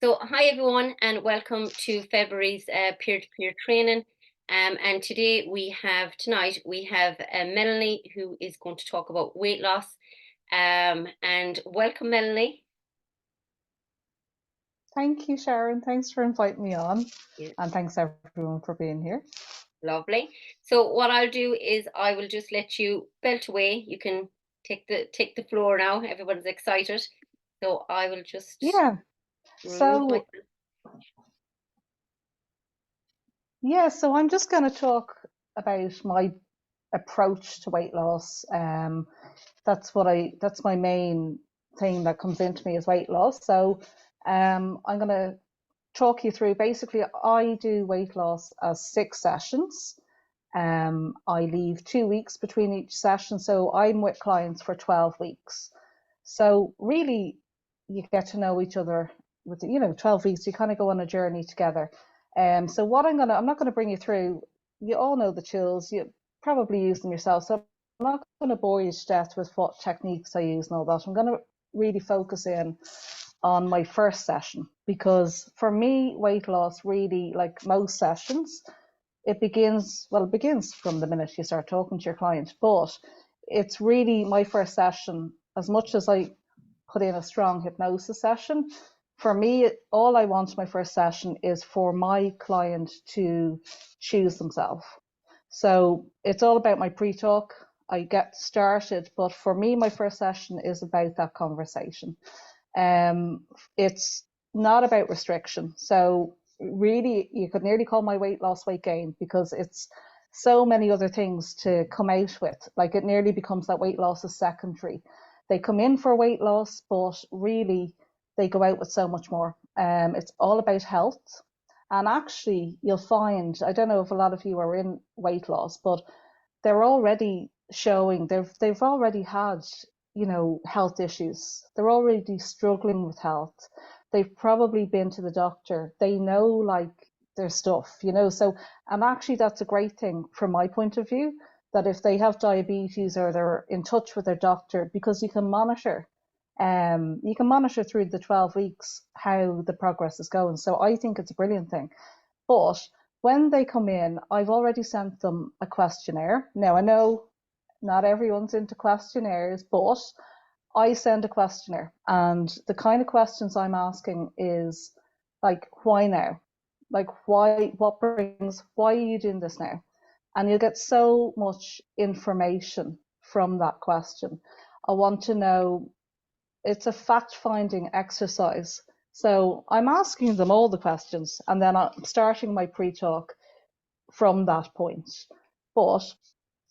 So, hi everyone, and welcome to February's peer-to-peer training. And tonight we have Melanie, who is going to talk about weight loss. And welcome, Melanie. Thank you, Sharon. Thanks for inviting me on. Yeah. And thanks everyone for being here. Lovely. So what I'll do is I will just let you belt away. You can take the floor now. Everyone's excited. So I will just Yeah. remove myself. So I'm just going to talk about my approach to weight loss. That's my main thing that comes into me is weight loss. So I'm going to talk you through. Basically, I do weight loss as 6 sessions. I leave 2 weeks between each session, so I'm with clients for 12 weeks. So really, you get to know each other with 12 weeks. You kind of go on a journey together. So what I'm not gonna bring you through. You all know the chills. You probably use them yourself. So I'm not going to bore you to death with what techniques I use and all that. I'm going to really focus in on my first session, because for me, weight loss, really, like most sessions, it begins from the minute you start talking to your client. But it's really my first session. As much as I put in a strong hypnosis session, for me, all I want my first session is for my client to choose themselves. So it's all about my pre-talk. I get started, but for me, my first session is about that conversation. It's not about restriction. So really, you could nearly call my weight loss weight gain, because it's so many other things to come out with. Like, it nearly becomes that weight loss is secondary. They come in for weight loss, but really they go out with so much more. It's all about health. And actually, you'll find, I don't know if a lot of you are in weight loss, but they're already showing they've already had health issues. They're already struggling with health. They've probably been to the doctor. They know, like, their stuff, so, and actually that's a great thing from my point of view, that if they have diabetes or they're in touch with their doctor, because you can monitor through the 12 weeks how the progress is going. So I think it's a brilliant thing. But when they come in, I've already sent them a questionnaire. Now, I know not everyone's into questionnaires, but I send a questionnaire, and the kind of questions I'm asking is like, why now? Like, why are you doing this now? And you'll get so much information from that question. I want to know, it's a fact-finding exercise. So I'm asking them all the questions, and then I'm starting my pre-talk from that point. But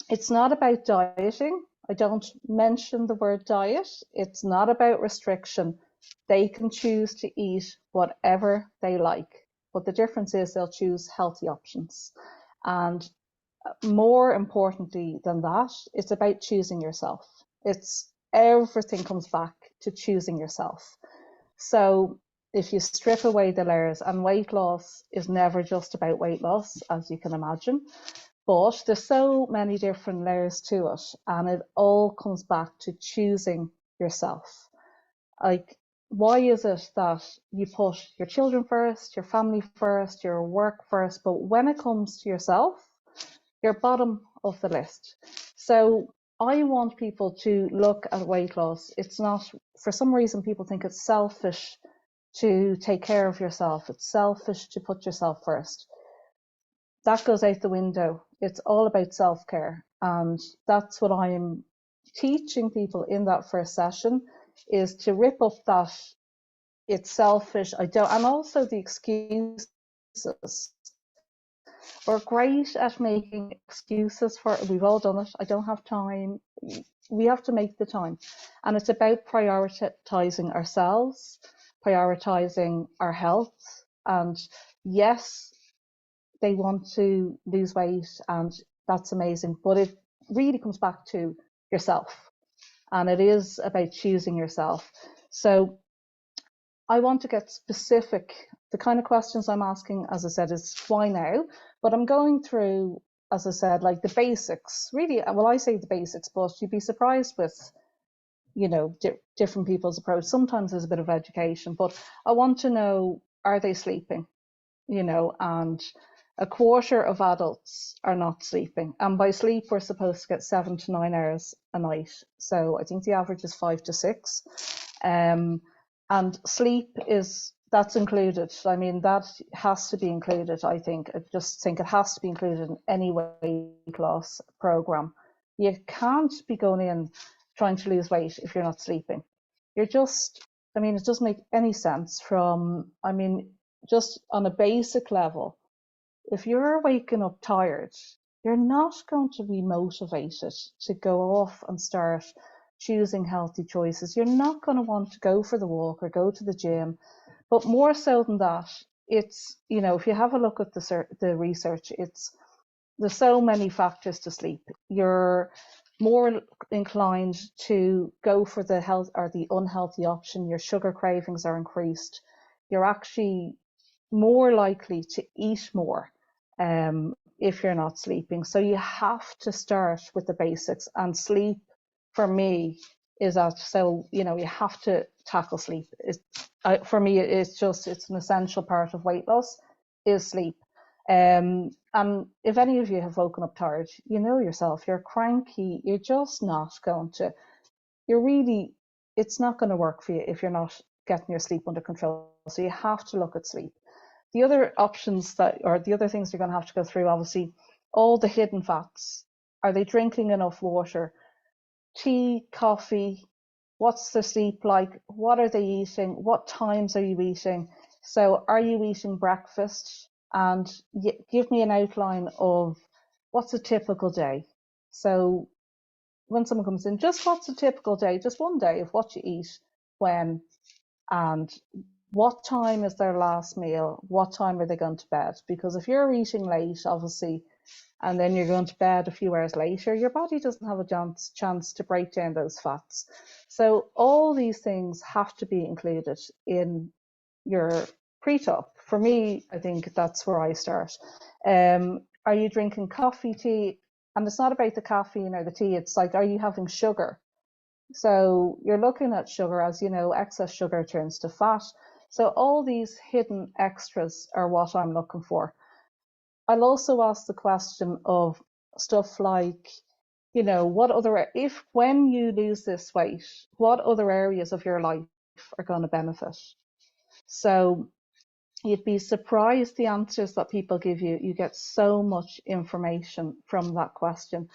it's not about dieting. I don't mention the word diet. It's not about restriction. They can choose to eat whatever they like. But the difference is they'll choose healthy options. And more importantly than that, it's about choosing yourself. It's everything comes back to choosing yourself. So if you strip away the layers, and weight loss is never just about weight loss, as you can imagine, but there's so many different layers to it, and it all comes back to choosing yourself. Like, why is it that you put your children first, your family first, your work first, but when it comes to yourself, you're bottom of the list? So I want people to look at weight loss. It's not, for some reason, people think it's selfish to take care of yourself. It's selfish to put yourself first. That goes out the window. It's all about self-care. And that's what I'm teaching people in that first session, is to rip up that it's selfish. I don't, and also the excuses. We're great at making excuses for it. We've all done it. I don't have time. We have to make the time. And it's about prioritizing ourselves, prioritizing our health. And yes, they want to lose weight, and that's amazing. But it really comes back to yourself. And it is about choosing yourself. So I want to get specific. The kind of questions I'm asking, as I said, is why now? But I'm going through, as I said, like the basics. Really, well, I say the basics, but you'd be surprised with different people's approach. Sometimes there's a bit of education, but I want to know, are they sleeping? And a quarter of adults are not sleeping. And by sleep, we're supposed to get 7 to 9 hours a night. So I think the average is 5 to 6. And sleep that's included. I mean, that has to be included, I think. I just think it has to be included in any weight loss program. You can't be going in trying to lose weight if you're not sleeping. It doesn't make any sense just on a basic level. If you're waking up tired, you're not going to be motivated to go off and start choosing healthy choices. You're not going to want to go for the walk or go to the gym. But more so than that, it's, if you have a look at the research, there's so many factors to sleep. You're more inclined to go for the health or the unhealthy option. Your sugar cravings are increased. You're actually more likely to eat more if you're not sleeping. So you have to start with the basics, and sleep for me is that. So you have to tackle sleep. For me, it's an essential part of weight loss is sleep. And if any of you have woken up tired, you know yourself, you're cranky, you're just not going to, it's not going to work for you if you're not getting your sleep under control. So you have to look at sleep. The other options the other things you're going to have to go through, obviously, all the hidden fats. Are they drinking enough water? Tea, coffee, what's their sleep like? What are they eating? What times are you eating? So are you eating breakfast? And give me an outline of what's a typical day. So when someone comes in, just what's a typical day, just one day of what you eat, when, and what time is their last meal, what time are they going to bed? Because if you're eating late, obviously, and then you're going to bed a few hours later, your body doesn't have a chance to break down those fats. So all these things have to be included in your pre-top. For me, I think that's where I start. Are you drinking coffee, tea? And it's not about the caffeine or the tea. It's like, are you having sugar? So you're looking at sugar, as you know, excess sugar turns to fat. So all these hidden extras are what I'm looking for. I'll also ask the question of stuff like, when you lose this weight, what other areas of your life are going to benefit? So you'd be surprised the answers that people give you. You get so much information from that question.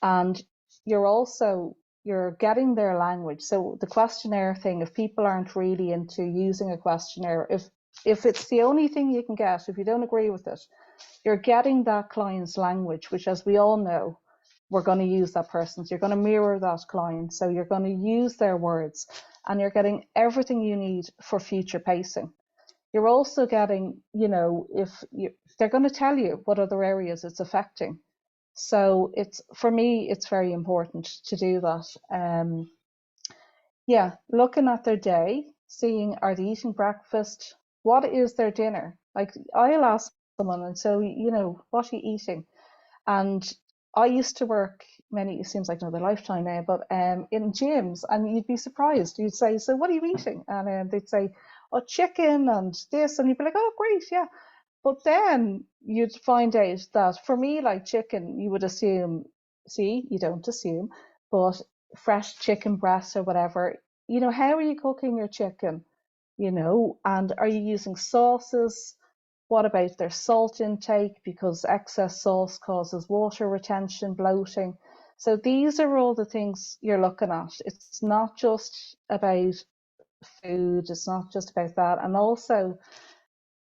And you're getting their language. So the questionnaire thing, if people aren't really into using a questionnaire, if it's the only thing you can get, if you don't agree with it, you're getting that client's language, which, as we all know, we're going to use that person's. You're going to mirror that client. So you're going to use their words, and you're getting everything you need for future pacing. You're also getting, they're going to tell you what other areas it's affecting. So for me, it's very important to do that. Looking at their day, seeing, are they eating breakfast? What is their dinner? Like, I'll ask someone, and so, what are you eating? And I used to work it seems like another lifetime now, but in gyms, and you'd be surprised. You'd say, so what are you eating? And they'd say, oh, chicken and this, and you'd be like, oh, great, yeah. But then you'd find out that for me, like chicken, you would assume, you don't assume, but fresh chicken breast or whatever, how are you cooking your chicken? And are you using sauces? What about their salt intake? Because excess sauce causes water retention, bloating. So these are all the things you're looking at. It's not just about food, it's not just about that. And also,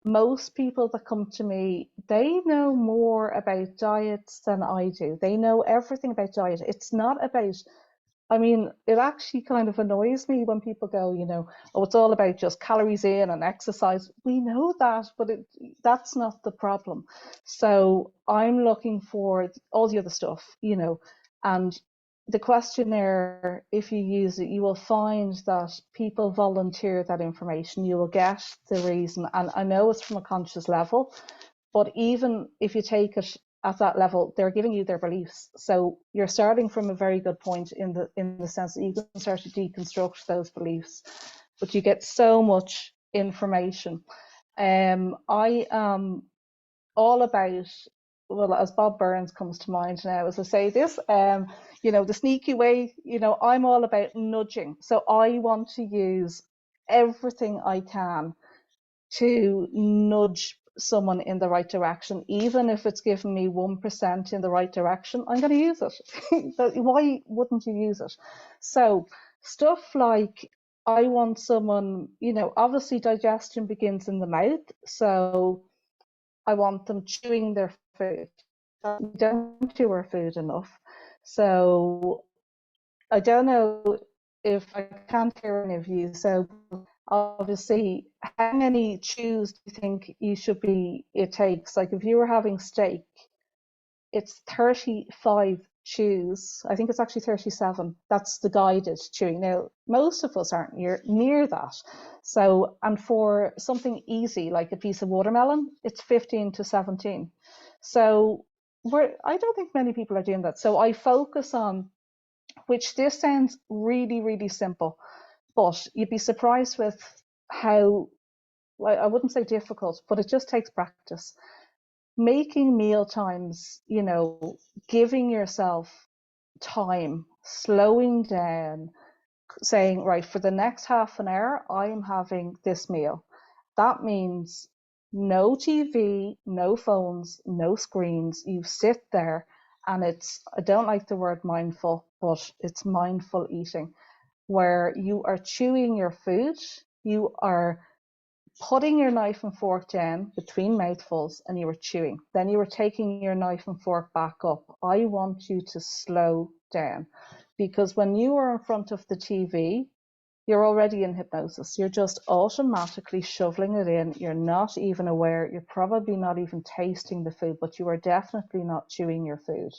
most people that come to me, they know more about diets than I do. They know everything about diet. It's not about, it actually kind of annoys me when people go, oh, it's all about just calories in and exercise. We know that, but that's not the problem. So I'm looking for all the other stuff, and the questionnaire, if you use it, you will find that people volunteer that information. You will get the reason, and I know it's from a conscious level, but even if you take it at that level, they're giving you their beliefs. So you're starting from a very good point in the sense that you can start to deconstruct those beliefs, but you get so much information. I am all about, well, as Bob Burns comes to mind now as I say this, the sneaky way, I'm all about nudging. So I want to use everything I can to nudge someone in the right direction, even if it's giving me 1% in the right direction. I'm going to use it. Why wouldn't you use it? So stuff like, I want someone, obviously digestion begins in the mouth, so I want them chewing their food. We don't chew our food enough. So I don't know if I can't hear any of you. So obviously, how many chews do you think it takes? Like if you were having steak, it's 35 chews. I think it's actually 37. That's the guided chewing. Now, most of us aren't near that. So, and for something easy, like a piece of watermelon, it's 15 to 17. So I don't think many people are doing that. So I focus on, which this sounds really, really simple, but you'd be surprised with how, I wouldn't say difficult, but it just takes practice. Making meal times, giving yourself time, slowing down, saying, right, for the next half an hour, I am having this meal. That means no TV, no phones, no screens. You sit there, and I don't like the word mindful, but it's mindful eating, where you are chewing your food, you are putting your knife and fork down between mouthfuls, and you were chewing. Then you were taking your knife and fork back up. I want you to slow down, because when you are in front of the TV, you're already in hypnosis. You're just automatically shoveling it in. You're not even aware. You're probably not even tasting the food, but you are definitely not chewing your food.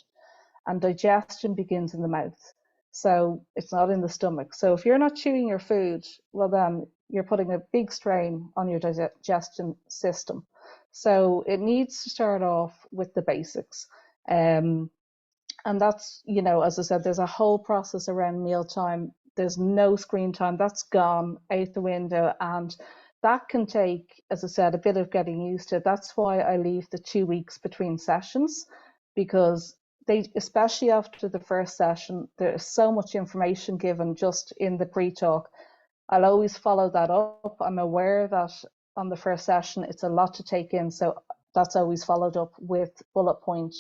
And digestion begins in the mouth. So it's not in the stomach. So if you're not chewing your food, well, then you're putting a big strain on your digestion system. So it needs to start off with the basics. And that's, as I said, there's a whole process around mealtime. There's no screen time. That's gone out the window. And that can take, as I said, a bit of getting used to. That's why I leave the 2 weeks between sessions, because especially after the first session, there's so much information given just in the pre-talk. I'll always follow that up. I'm aware that on the first session, it's a lot to take in. So that's always followed up with bullet point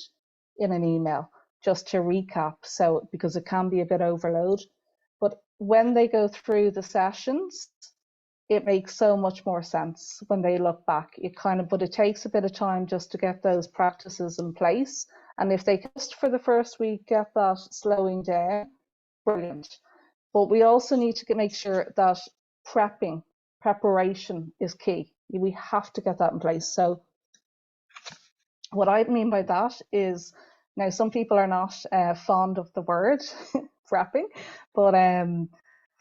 in an email, just to recap. So, because it can be a bit overload, but when they go through the sessions, it makes so much more sense when they look back. But it takes a bit of time just to get those practices in place. And if they just for the first week get that slowing down, brilliant. But we also need to make sure that preparation is key. We have to get that in place. So what I mean by that is, now some people are not fond of the word prepping, but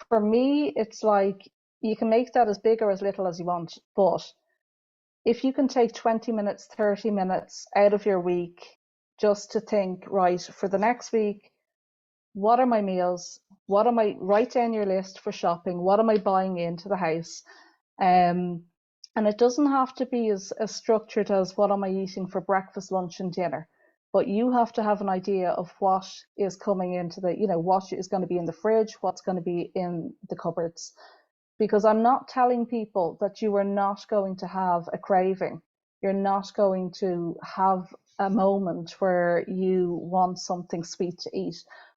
for me, it's like, you can make that as big or as little as you want. But if you can take 20 minutes, 30 minutes out of your week just to think, right, for the next week, what are my meals? Write down your list for shopping. What am I buying into the house? And it doesn't have to be as structured as what am I eating for breakfast, lunch, and dinner. But you have to have an idea of what is coming into what is going to be in the fridge, what's going to be in the cupboards. Because I'm not telling people that you are not going to have a craving. You're not going to have a moment where you want something sweet to eat.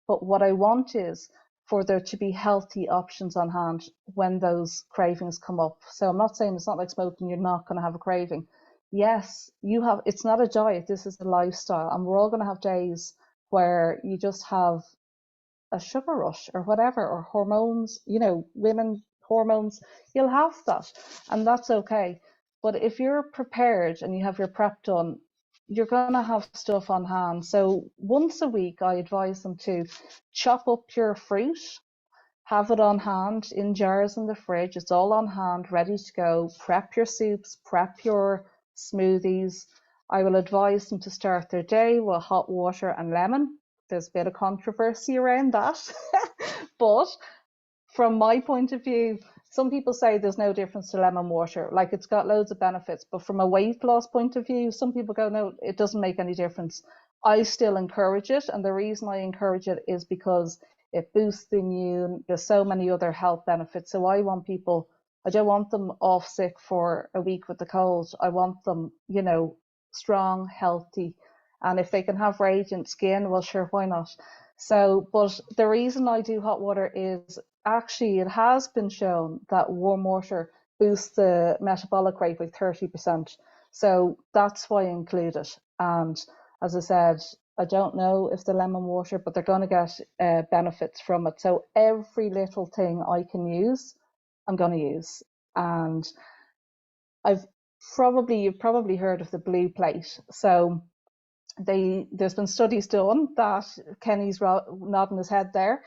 But what I want is for there to be healthy options on hand when those cravings come up. So I'm not saying it's not like smoking, you're not going to have a craving. Yes, it's not a diet, this is a lifestyle. And we're all going to have days where you just have a sugar rush or whatever, or hormones, women hormones, you'll have that, and that's okay. But if you're prepared and you have your prep done, you're going to have stuff on hand. So once a week, I advise them to chop up your fruit, have it on hand in jars in the fridge. It's all on hand, ready to go. Prep your soups, prep your smoothies. I will advise them to start their day with hot water and lemon. There's a bit of controversy around that. But from my point of view, some people say there's no difference to lemon water, like it's got loads of benefits. But from a weight loss point of view, some people go, no, it doesn't make any difference. I still encourage it. And the reason I encourage it is because it boosts the immune. There's so many other health benefits. So I want people, I don't want them off sick for a week with the cold. I want them, you know, strong, healthy. And if they can have radiant skin, well, sure, why not? So, but the reason I do hot water is actually it has been shown that warm water boosts the metabolic rate by 30%. So that's why I include it. And as I said, I don't know if the lemon water, but they're going to get benefits from it. So every little thing I can use, I'm going to use. And you've probably heard of the blue plate. So there's been studies done that Kenny's nodding his head there.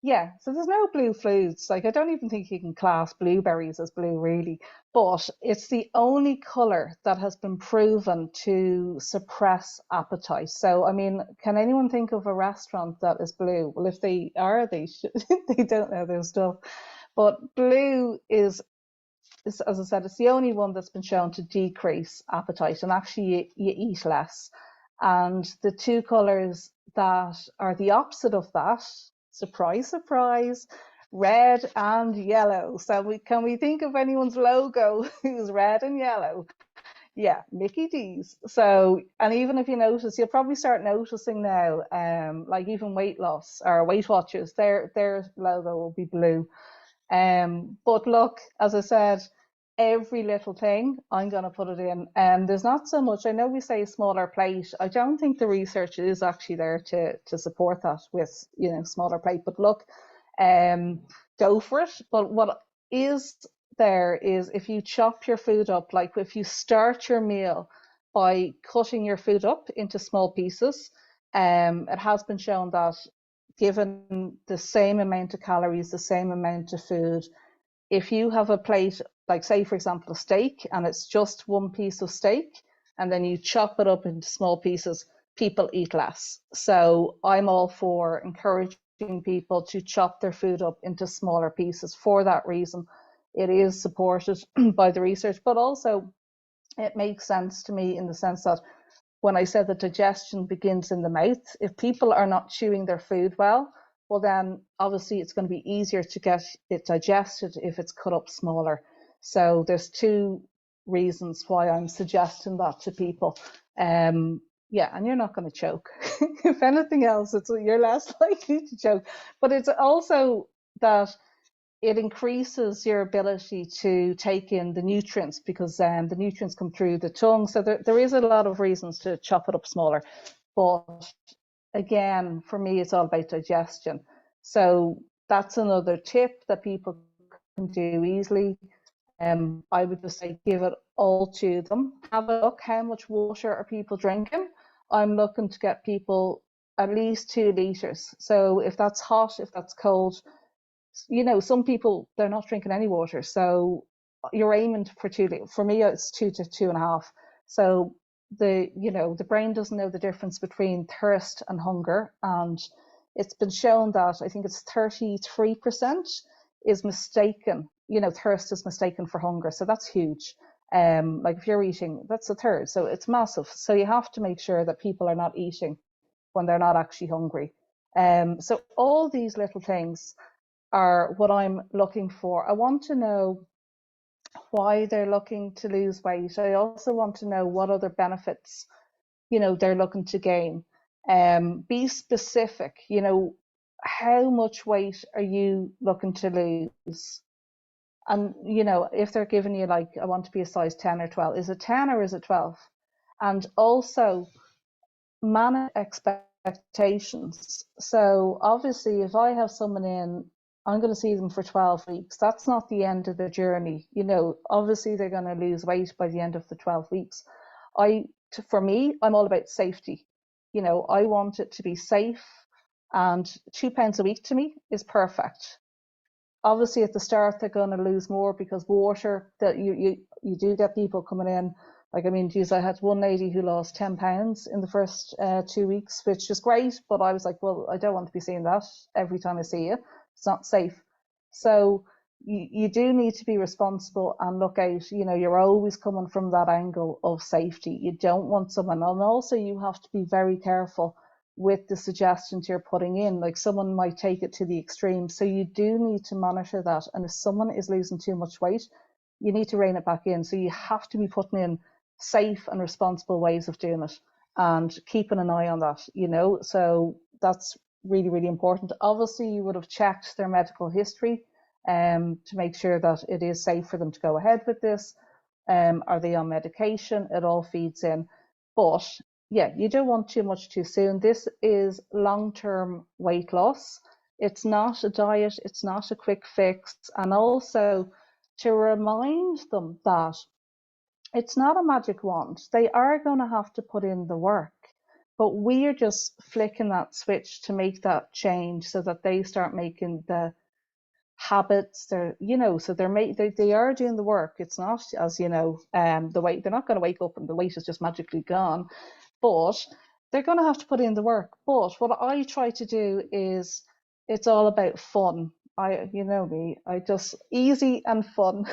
Yeah, so there's no blue foods. Like I don't even think you can class blueberries as blue really, but it's the only color that has been proven to suppress appetite. So I mean, can anyone think of a restaurant that is blue? Well, if they are, they should, they don't know their stuff. But blue is, as I said, it's the only one that's been shown to decrease appetite, and actually you eat less. And the two colours that are the opposite of that, surprise, surprise, red and yellow. So can we think of anyone's logo who's red and yellow? Yeah, Mickey D's. So, and even if you notice, you'll probably start noticing now, like even Weight Loss or Weight Watchers, their logo will be blue. But look, as I said, every little thing I'm going to put it in. And there's not so much, I know we say smaller plate. I don't think the research is actually there to support that with, you know, smaller plate. But look, go for it. But what is there is if you chop your food up, like if you start your meal by cutting your food up into small pieces, it has been shown that given the same amount of calories, the same amount of food, if you have a plate, like say for example a steak, and it's just one piece of steak, and then you chop it up into small pieces, people eat less. So I'm all for encouraging people to chop their food up into smaller pieces for that reason. It is supported by the research, but also it makes sense to me in the sense that when I said that digestion begins in the mouth, if people are not chewing their food well, well, then obviously it's going to be easier to get it digested if it's cut up smaller. So there's two reasons why I'm suggesting that to people. Yeah, and you're not going to choke. If anything else, you're less likely to choke. But it's also that it increases your ability to take in the nutrients because the nutrients come through the tongue. So there is a lot of reasons to chop it up smaller. But again, for me, it's all about digestion. So that's another tip that people can do easily. I would just say give it all to them. Have a look, how much water are people drinking? I'm looking to get people at least 2 liters. So if that's hot, if that's cold, you know, some people, they're not drinking any water. So you're aiming for 2 liters. For me, it's 2 to 2.5. So the brain doesn't know the difference between thirst and hunger. And it's been shown that I think it's 33% is mistaken. Thirst is mistaken for hunger. So that's huge. Like if you're eating, that's a third. So it's massive. So you have to make sure that people are not eating when they're not actually hungry. So all these little things are what I'm looking for. I want to know why they're looking to lose weight. I also want to know what other benefits, they're looking to gain. Be specific, how much weight are you looking to lose? And, if they're giving you like, I want to be a size 10 or 12, is it 10 or is it 12? And also manage expectations. So obviously, if I have someone in, I'm going to see them for 12 weeks. That's not the end of the journey. Obviously they're going to lose weight by the end of the 12 weeks. For me, I'm all about safety. I want it to be safe, and £2 a week to me is perfect. Obviously at the start they're going to lose more because water, that you do get people coming in Like, I mean, geez, I had one lady who lost 10 pounds in the first 2 weeks, which is great. But I was like, well, I don't want to be seeing that every time I see you. It's not safe. So you do need to be responsible and look out. You're always coming from that angle of safety. You don't want someone, and also you have to be very careful with the suggestions you're putting in. Like, someone might take it to the extreme. So you do need to monitor that. And if someone is losing too much weight, you need to rein it back in. So you have to be putting in safe and responsible ways of doing it and keeping an eye on that. So that's really, really important. Obviously, you would have checked their medical history to make sure that it is safe for them to go ahead with this. Are they on medication? It all feeds in. But yeah, you don't want too much too soon. This is long-term weight loss. It's not a diet, it's not a quick fix. And also to remind them that it's not a magic wand. They are going to have to put in the work, but we are just flicking that switch to make that change so that they start making the habits. So they are doing the work. It's not, as the weight. They're not going to wake up and the weight is just magically gone, but they're going to have to put in the work. But what I try to do is, it's all about fun. You know me, I just easy and fun.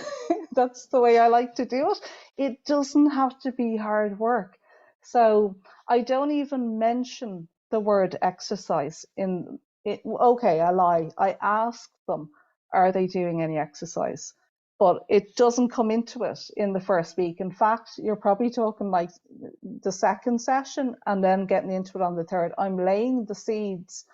That's the way I like to do it. It doesn't have to be hard work. So I don't even mention the word exercise in it. Okay, I lie. I ask them, are they doing any exercise? But it doesn't come into it in the first week. In fact, you're probably talking like the second session and then getting into it on the third. I'm laying the seeds,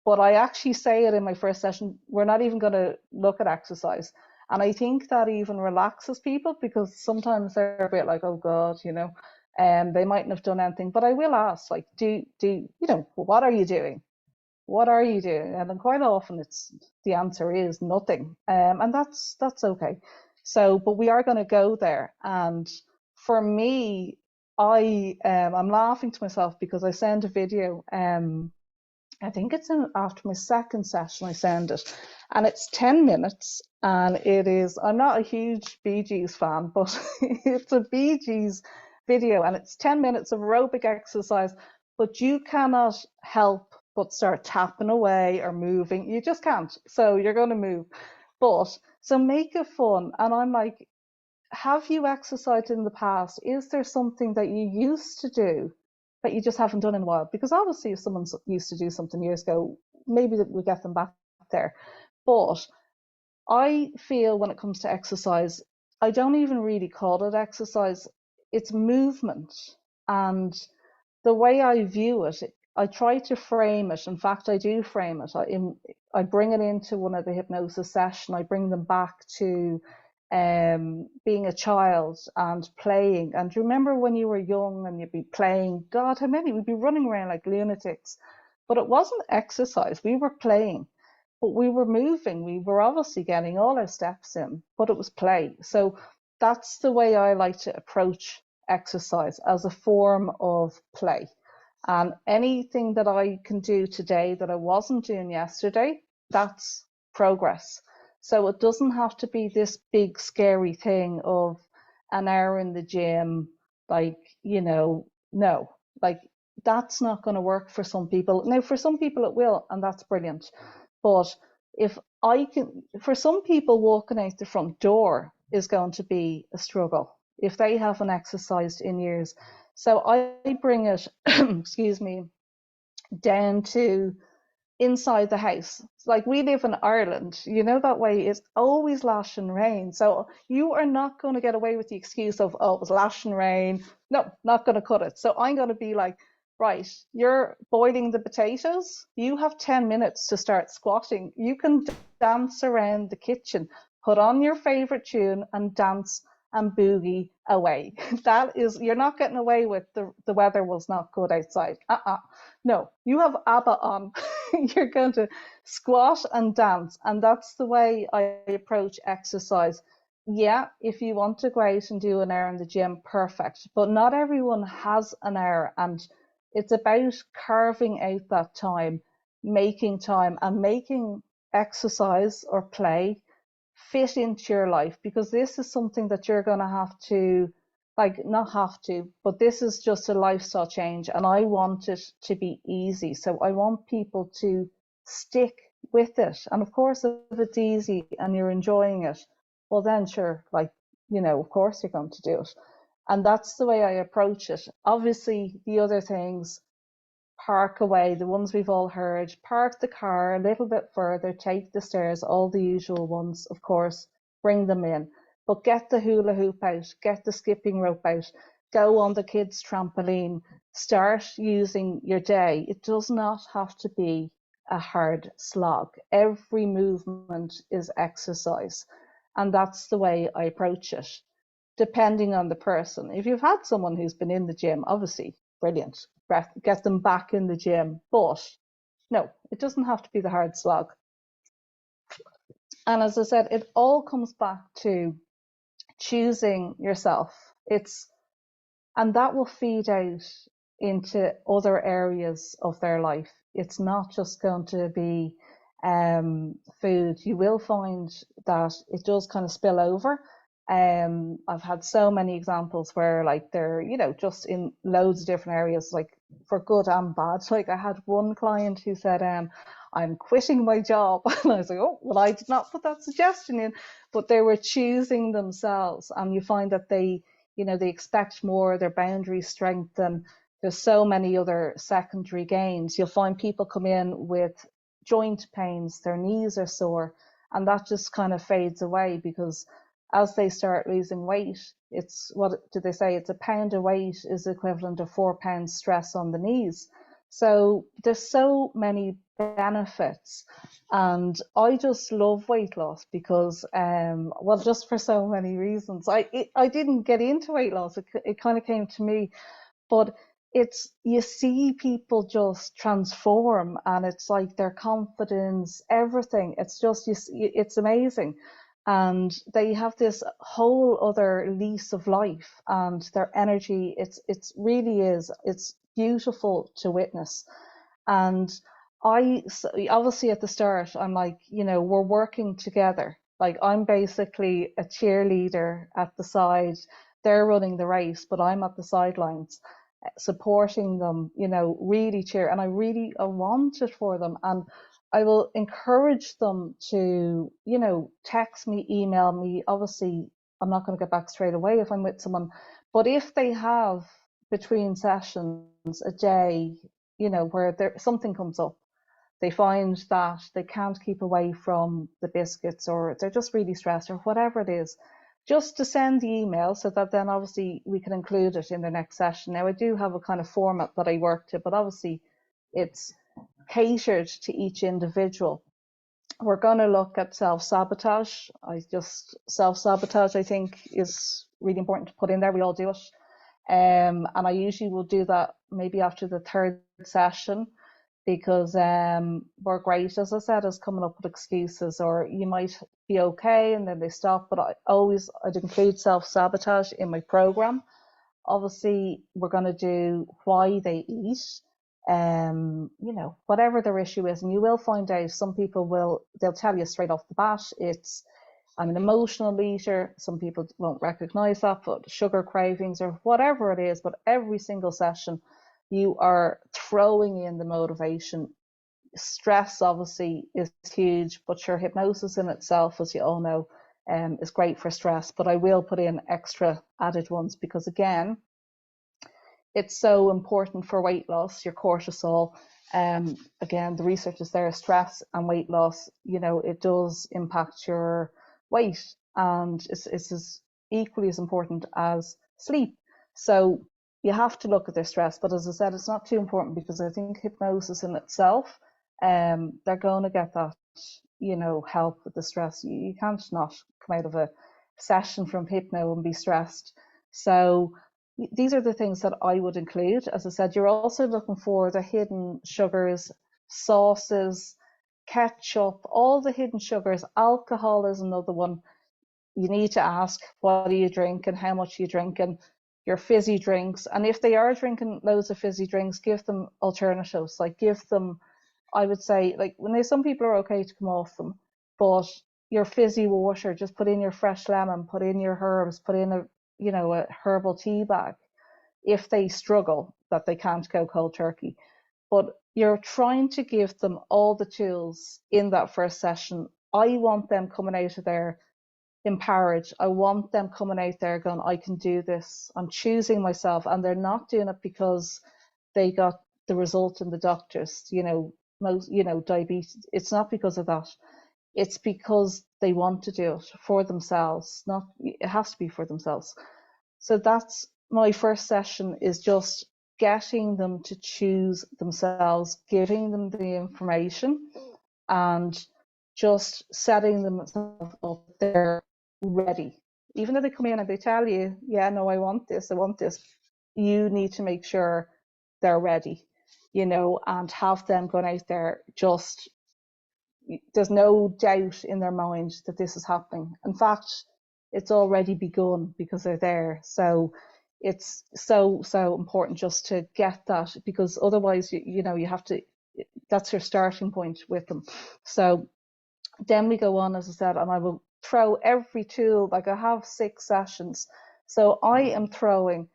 but I actually say it in my first session. We're not even going to look at exercise. And I think that even relaxes people, because sometimes they're a bit like, oh God, and they mightn't have done anything. But I will ask, like, what are you doing? What are you doing? And then quite often the answer is nothing. And that's okay. So, but we are going to go there. And for me, I'm laughing to myself because I sent a video. I think it's after my second session I send it, and it's 10 minutes, and it is, I'm not a huge Bee Gees fan, but it's a Bee Gees video, and it's 10 minutes of aerobic exercise, but you cannot help but start tapping away or moving. You just can't. So you're going to move. But so make it fun. And I'm like, have you exercised in the past? Is there something that you used to do that you just haven't done in a while? Because obviously, if someone's used to do something years ago, maybe that we get them back there. But I feel when it comes to exercise, I don't even really call it exercise. It's movement. And the way I view it, I try to frame it. In fact, I do frame it. I bring it into one of the hypnosis session. I bring them back to being a child and playing. And remember when you were young and you'd be playing? God, how many? We'd be running around like lunatics. But it wasn't exercise. We were playing, but we were moving. We were obviously getting all our steps in, but it was play. So that's the way I like to approach exercise, as a form of play. And anything that I can do today that I wasn't doing yesterday, that's progress. So it doesn't have to be this big scary thing of an hour in the gym, like, no, like, that's not going to work for some people. Now, for some people it will, and that's brilliant. But if for some people, walking out the front door is going to be a struggle if they haven't exercised in years. So I bring it, excuse me, down to inside the house. Like, we live in Ireland, that way it's always lashing rain. So you are not going to get away with the excuse of, oh, it was lashing rain. No, not going to cut it. So I'm going to be like, right, you're boiling the potatoes. You have 10 minutes to start squatting. You can dance around the kitchen, put on your favorite tune and dance and boogie away. You're not getting away with the weather was not good outside. No, you have ABBA on. You're going to squat and dance. And that's the way I approach exercise. Yeah, if you want to go out and do an hour in the gym, perfect. But not everyone has an hour. And it's about carving out that time, and making exercise or play fit into your life, because this is something that you're going to have to like not have to, but this is just a lifestyle change and I want it to be easy. So I want people to stick with it. And of course, if it's easy and you're enjoying it, well then sure, like, of course you're going to do it. And that's the way I approach it. Obviously, the other things, park away, the ones we've all heard, park the car a little bit further, take the stairs, all the usual ones, of course, bring them in. But get the hula hoop out, get the skipping rope out, go on the kids' trampoline, start using your day. It does not have to be a hard slog. Every movement is exercise. And that's the way I approach it, depending on the person. If you've had someone who's been in the gym, obviously, brilliant, get them back in the gym. But no, it doesn't have to be the hard slog. And as I said, it all comes back to choosing yourself. And that will feed out into other areas of their life. It's not just going to be food. You will find that it does kind of spill over. I've had so many examples where like they're, just in loads of different areas, like for good and bad. Like I had one client who said, I'm quitting my job. And I was like, oh, well, I did not put that suggestion in, but they were choosing themselves. And you find that they expect more, their boundaries strengthen. There's so many other secondary gains. You'll find people come in with joint pains, their knees are sore, and that just kind of fades away because as they start losing weight, it's, what do they say? It's a pound of weight is equivalent to 4 pounds stress on the knees. So there's so many benefits, and I just love weight loss because, well, just for so many reasons. I didn't get into weight loss; it kind of came to me, but you see people just transform, and it's like their confidence, everything. It's just it's amazing, and they have this whole other lease of life, and their energy. It's really is. It's beautiful to witness. And obviously at the start, I'm like, we're working together. Like I'm basically a cheerleader at the side. They're running the race, but I'm at the sidelines supporting them, really cheer. And I want it for them. And I will encourage them to, text me, email me. Obviously, I'm not going to get back straight away if I'm with someone. But if they have between sessions a day, where something comes up, they find that they can't keep away from the biscuits or they're just really stressed or whatever it is, just to send the email so that then obviously we can include it in the next session. Now I do have a kind of format that I work to, but obviously it's catered to each individual. We're going to look at self-sabotage. Self-sabotage, I think, is really important to put in there. We all do it. And I usually will do that maybe after the third session because we're great, as I said, as coming up with excuses, or you might be okay and then they stop. But I'd include self-sabotage in my program. Obviously, we're going to do why they eat, whatever their issue is. And you will find out some people they'll tell you straight off the bat, I'm an emotional eater. Some people won't recognize that, but sugar cravings or whatever it is. But every single session, you are throwing in the motivation. Stress obviously is huge, but your hypnosis in itself, as you all know, is great for stress. But I will put in extra added ones because, again, it's so important for weight loss, your cortisol. Again, the research is there, stress and weight loss, it does impact your weight, and it's as equally as important as sleep. So you have to look at their stress, but as I said, it's not too important because I think hypnosis in itself, they're going to get that, help with the stress. You can't not come out of a session from hypno and be stressed. So these are the things that I would include. As I said, you're also looking for the hidden sugars, sauces, ketchup, all the hidden sugars. Alcohol is another one. You need to ask, what are you drinking? How much are you drinking? Your fizzy drinks. And if they are drinking loads of fizzy drinks, give them alternatives. Like give them, I would say, like some people are okay to come off them, but your fizzy water, just put in your fresh lemon, put in your herbs, put in a herbal tea bag if they struggle that they can't go cold turkey. But you're trying to give them all the tools in that first session. I want them coming out of there empowered. I want them coming out there going, I can do this. I'm choosing myself. And they're not doing it because they got the result in the doctors, diabetes. It's not because of that. It's because they want to do it for themselves. Not, it has to be for themselves. So that's my first session, is just getting them to choose themselves, giving them the information, and just setting themselves up. They're ready. Even though they come in and they tell you, yeah, no, I want this, you need to make sure they're ready, and have them going out there. Just, there's no doubt in their mind that this is happening. In fact, it's already begun because they're there. So it's so important just to get that, because otherwise, you have to, that's your starting point with them. So then we go on, as I said, and I will throw every tool. Like, I have 6 sessions, so I am throwing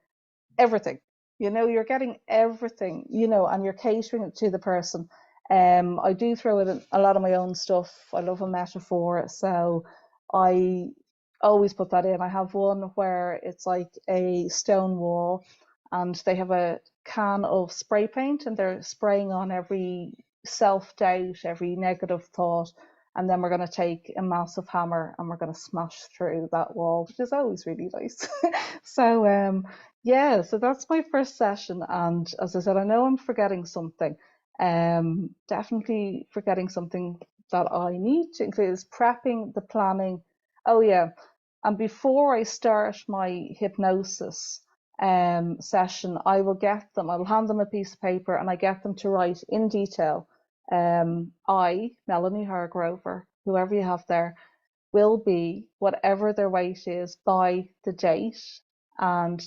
everything. You're getting everything, and you're catering it to the person. I do throw in a lot of my own stuff. I love a metaphor, so I always put that in. I have one where it's like a stone wall, and they have a can of spray paint, and they're spraying on every self-doubt, every negative thought, and then we're going to take a massive hammer and we're going to smash through that wall, which is always really nice. So yeah, so that's my first session. And as I said, I know I'm forgetting something. Definitely forgetting something that I need to include is prepping, the planning. Oh yeah, and before I start my hypnosis session, I will hand them a piece of paper, and I get them to write in detail. I, Melanie Hargrove, or whoever you have there, will be whatever their weight is by the date, and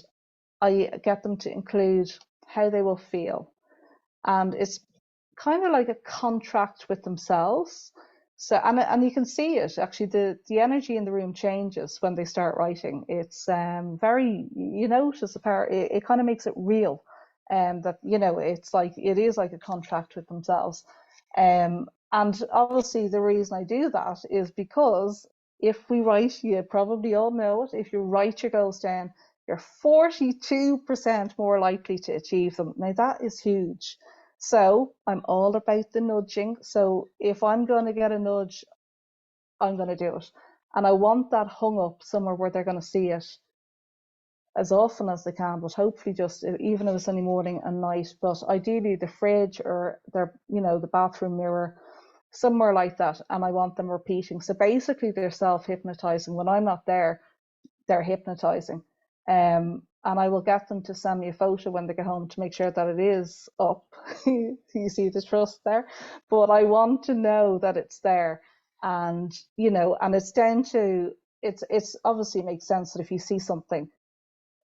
I get them to include how they will feel. And it's kind of like a contract with themselves. So, and you can see it actually, the energy in the room changes when they start writing. It's very, notice the power. It kind of makes it real, that it's like, it is like a contract with themselves. And obviously the reason I do that is because if we write, you probably all know it, if you write your goals down, you're 42% more likely to achieve them. Now that is huge. So I'm all about the nudging. So if I'm going to get a nudge, I'm going to do it. And I want that hung up somewhere where they're going to see it as often as they can, but hopefully just, even if it's only morning and night, but ideally the fridge or the bathroom mirror, somewhere like that. And I want them repeating. So basically they're self-hypnotizing. When I'm not there, they're hypnotizing. And I will get them to send me a photo when they get home to make sure that it is up. You see the trust there, but I want to know that it's there. And and it's down to, it's obviously makes sense that if you see something,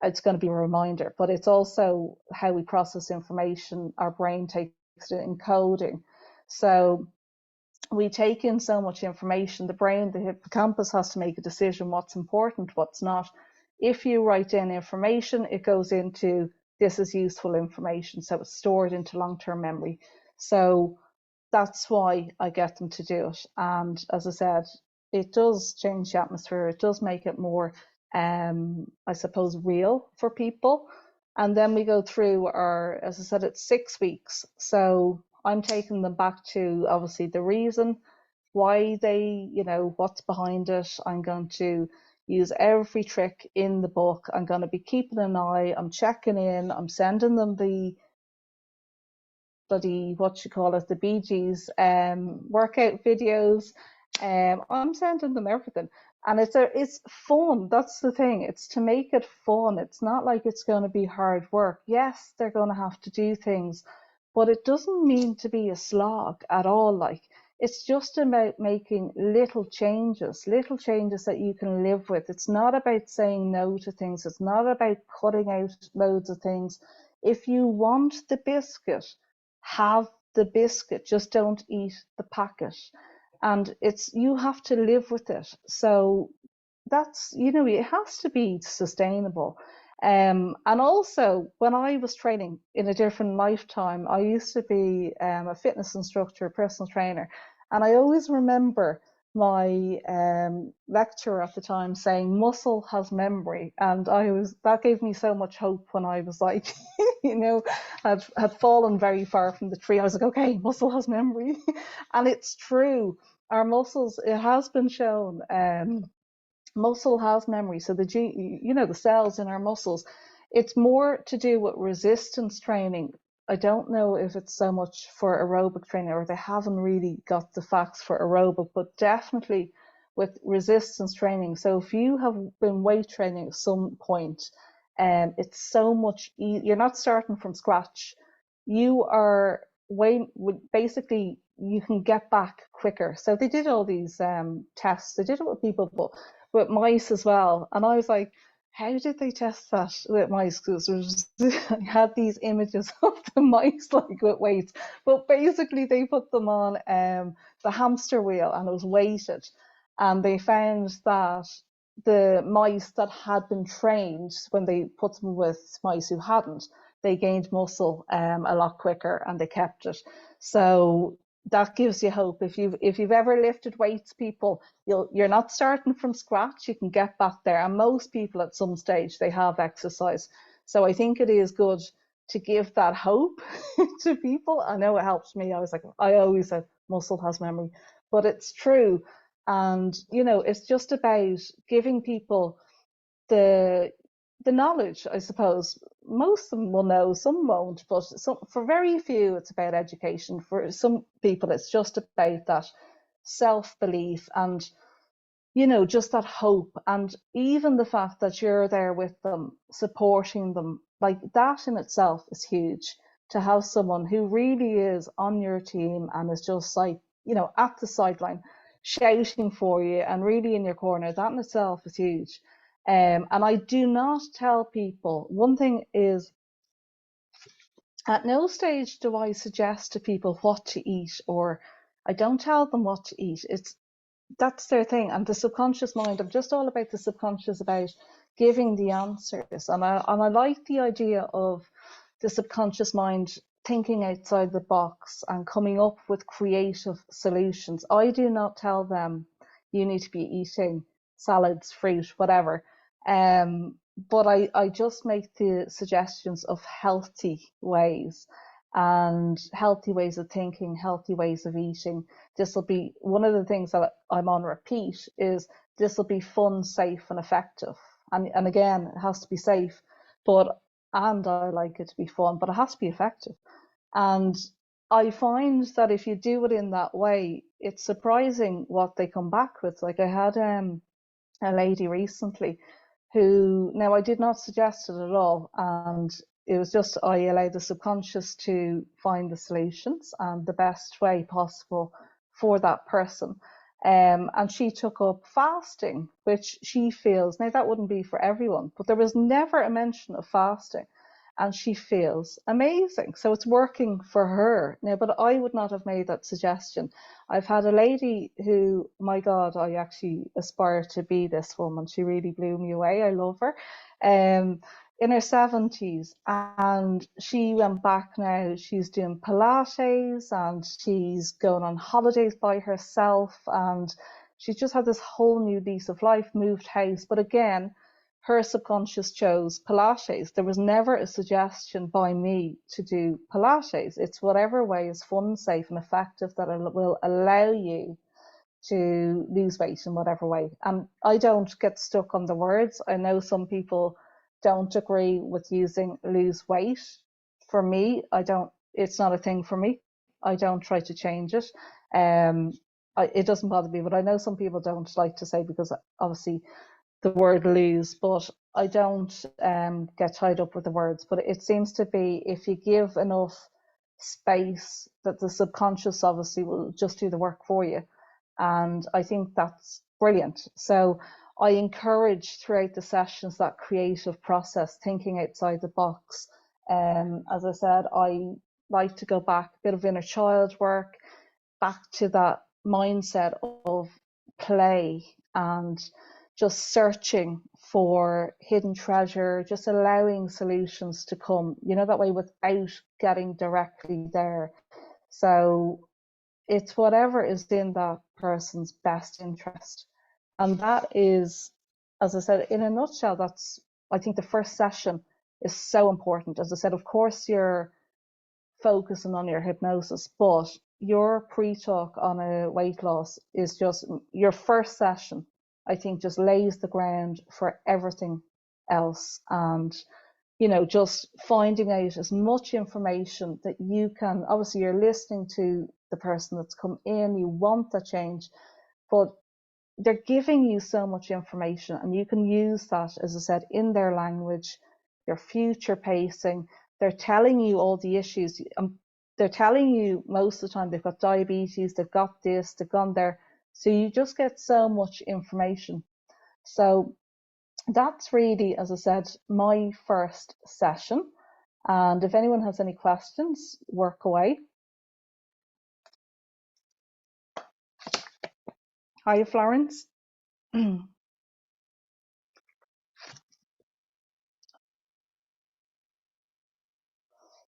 it's going to be a reminder, but it's also how we process information. Our brain takes it in coding. So we take in so much information, the brain, the hippocampus has to make a decision what's important, what's not. If you write in information, it goes into, this is useful information, so it's stored into long-term memory. So that's why I get them to do it. And as I said, it does change the atmosphere. It does make it more, I suppose, real for people. And then we go through our, as I said, it's 6 weeks. So I'm taking them back to obviously the reason why they, what's behind it. I'm going to use every trick in the book. I'm going to be keeping an eye. I'm checking in. I'm sending them the bloody, the Bee Gees workout videos. I'm sending them everything. And it's fun. That's the thing. It's to make it fun. It's not like it's going to be hard work. Yes, they're going to have to do things, but it doesn't mean to be a slog at all. Like, it's just about making little changes that you can live with. It's not about saying no to things. It's not about cutting out loads of things. If you want the biscuit, have the biscuit, just don't eat the packet. And you have to live with it. So that's, it has to be sustainable. And also, when I was training in a different lifetime, I used to be a fitness instructor, a personal trainer, and I always remember my lecturer at the time saying muscle has memory, and that gave me so much hope when I was like, had fallen very far from the tree. I was like, okay, muscle has memory, and it's true. Our muscles, it has been shown. Muscle has memory. So the cells in our muscles, it's more to do with resistance training. I don't know if it's so much for aerobic training, or they haven't really got the facts for aerobic, but definitely with resistance training. So if you have been weight training at some point, it's so much you're not starting from scratch. You are basically, you can get back quicker. So they did all these tests. They did it with people, but with mice as well. And I was like, how did they test that with mice? Because I had these images of the mice like with weights, but basically they put them on the hamster wheel, and it was weighted, and they found that the mice that had been trained, when they put them with mice who hadn't, they gained muscle a lot quicker, and they kept it. So that gives you hope. If you've ever lifted weights, people, you're not starting from scratch. You can get back there, and most people at some stage, they have exercise. So I think it is good to give that hope to people. I know it helps me. I always said muscle has memory, but it's true. And it's just about giving people the the knowledge, I suppose. Most of them will know, some won't, but for very few, it's about education. For some people, it's just about that self-belief, and just that hope, and even the fact that you're there with them, supporting them, like that in itself is huge. To have someone who really is on your team and is just like, at the sideline, shouting for you and really in your corner, that in itself is huge. And I do not tell people, one thing is, at no stage do I suggest to people what to eat, or I don't tell them what to eat. That's their thing. And the subconscious mind, I'm just all about the subconscious, about giving the answers. And I like the idea of the subconscious mind thinking outside the box and coming up with creative solutions. I do not tell them you need to be eating salads, fruit, whatever. But I just make the suggestions of healthy ways, and healthy ways of thinking, healthy ways of eating. This will be one of the things that I'm on repeat, is this will be fun, safe, and effective. And again, it has to be safe, and I like it to be fun, but it has to be effective. And I find that if you do it in that way, it's surprising what they come back with. Like, I had a lady recently who, now I did not suggest it at all, and it was just, I allowed the subconscious to find the solutions and the best way possible for that person. And she took up fasting, which she feels, now that wouldn't be for everyone, but there was never a mention of fasting, and she feels amazing. So it's working for her now, but I would not have made that suggestion. I've had a lady who, my God, I actually aspire to be this woman. She really blew me away. I love her. In her 70s, and she went back now. She's doing Pilates, and she's going on holidays by herself, and she's just had this whole new lease of life, moved house. But again, her subconscious chose Pilates. There was never a suggestion by me to do Pilates. It's whatever way is fun, safe, and effective that will allow you to lose weight in whatever way. And I don't get stuck on the words. I know some people don't agree with using lose weight. For me, I don't, it's not a thing for me. I don't try to change it. Um, it doesn't bother me, but I know some people don't like to say, because obviously the word lose, but I don't get tied up with the words. But it seems to be, if you give enough space, that the subconscious obviously will just do the work for you. And I think that's brilliant. So I encourage throughout the sessions that creative process, thinking outside the box. As I said, I like to go back, a bit of inner child work, back to that mindset of play, and just searching for hidden treasure, just allowing solutions to come, that way without getting directly there. So it's whatever is in that person's best interest. And that is, as I said, in a nutshell, I think the first session is so important. As I said, of course, you're focusing on your hypnosis, but your pre-talk on a weight loss is just your first session, I think, just lays the ground for everything else. And just finding out as much information that you can. Obviously, you're listening to the person that's come in, you want the change, but they're giving you so much information, and you can use that, as I said, in their language. You're future pacing. They're telling you all the issues. They're telling you most of the time they've got diabetes, they've got this, they've gone there. So you just get so much information. So that's really, as I said, my first session. And if anyone has any questions, work away. Hi, Florence. I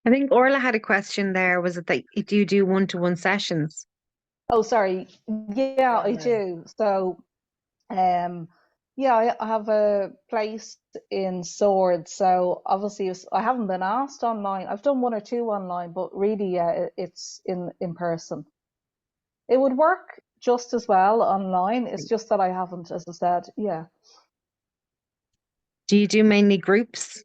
think Orla had a question there. Was it that do you do one-to-one sessions? Oh, sorry. Yeah, I do. So, yeah, I have a place in Sword. So obviously, I haven't been asked online. I've done one or two online, but really, yeah, it's in person. It would work just as well online. It's just that I haven't, as I said. Yeah. Do you do mainly groups?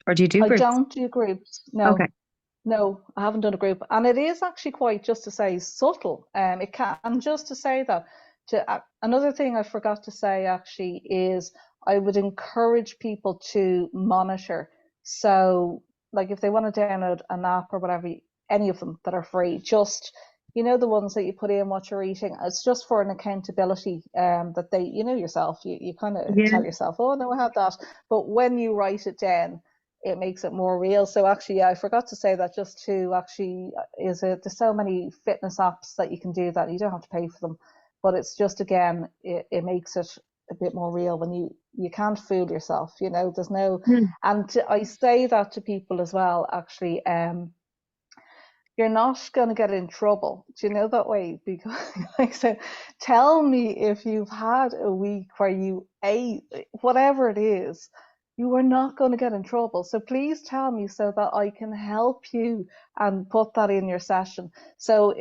Or do you do I groups? don't do groups. No. Okay. No, I haven't done a group, and it is actually quite, just to say, subtle. It can, and just to say that, another thing I forgot to say actually is I would encourage people to monitor. So, like if they want to download an app or whatever, any of them that are free, just the ones that you put in what you're eating. It's just for an accountability. That they, yourself, you kind of tell yourself, oh no, I have that, but when you write it down, it makes it more real. So actually, yeah, I forgot to say that, just to actually, there's so many fitness apps that you can do that. You don't have to pay for them, but it's just, again, it makes it a bit more real when you can't fool yourself. There's no, and I say that to people as well, actually. You're not going to get in trouble. Do you know that way? Because I said, tell me if you've had a week where you ate whatever it is, you are not going to get in trouble. So please tell me so that I can help you and put that in your session. So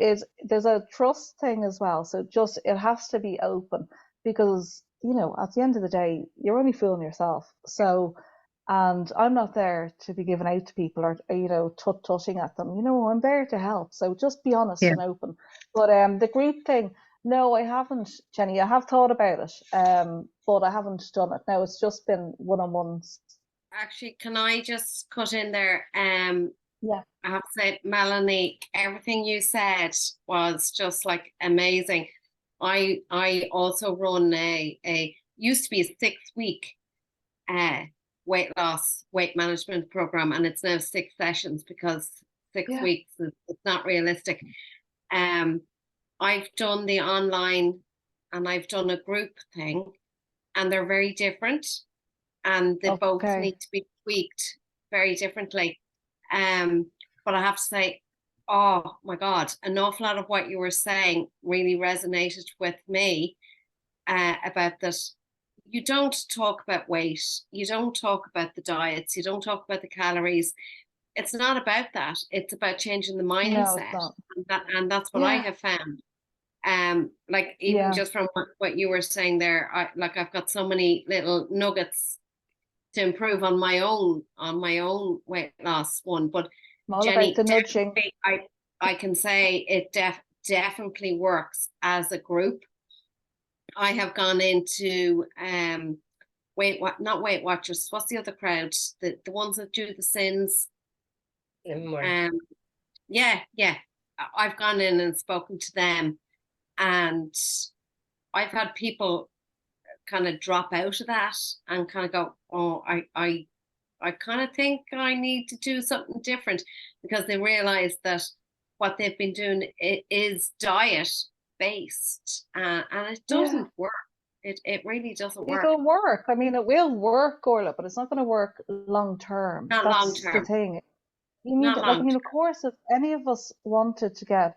there's a trust thing as well. So just, it has to be open, because, at the end of the day, you're only fooling yourself. So, and I'm not there to be given out to people or, tut-tutting at them. I'm there to help. So just be honest and open. But the group thing, no, I haven't, Jenny. I have thought about it, but I haven't done it. No, it's just been one-on-ones. Actually, can I just cut in there? Yeah. I have to say, Melanie, everything you said was just like amazing. I also run a used to be a 6-week weight loss, weight management program, and it's now 6 sessions, because 6 weeks is it's not realistic. I've done the online and I've done a group thing, and they're very different, and they both need to be tweaked very differently. But I have to say, oh my God, an awful lot of what you were saying really resonated with me, about that. You don't talk about weight, you don't talk about the diets, you don't talk about the calories. It's not about that. It's about changing the mindset. No, and that's what I have found. Like even just from what you were saying there, I've got so many little nuggets to improve on my own weight loss one. But all Jenny, about the nudging. I can say it definitely works as a group. I have gone into not Weight Watchers. What's the other crowd? The ones that do the sins. Yeah. I've gone in and spoken to them, and I've had people kind of drop out of that and kind of go, oh, I kind of think I need to do something different, because they realize that what they've been doing is diet based, and it doesn't work. It really doesn't work. It'll work. I mean, it will work, Orla, but it's not going to work long term. Not long That's the term. thing. You need Not to, like, I long mean, term. of course, if any of us wanted to get,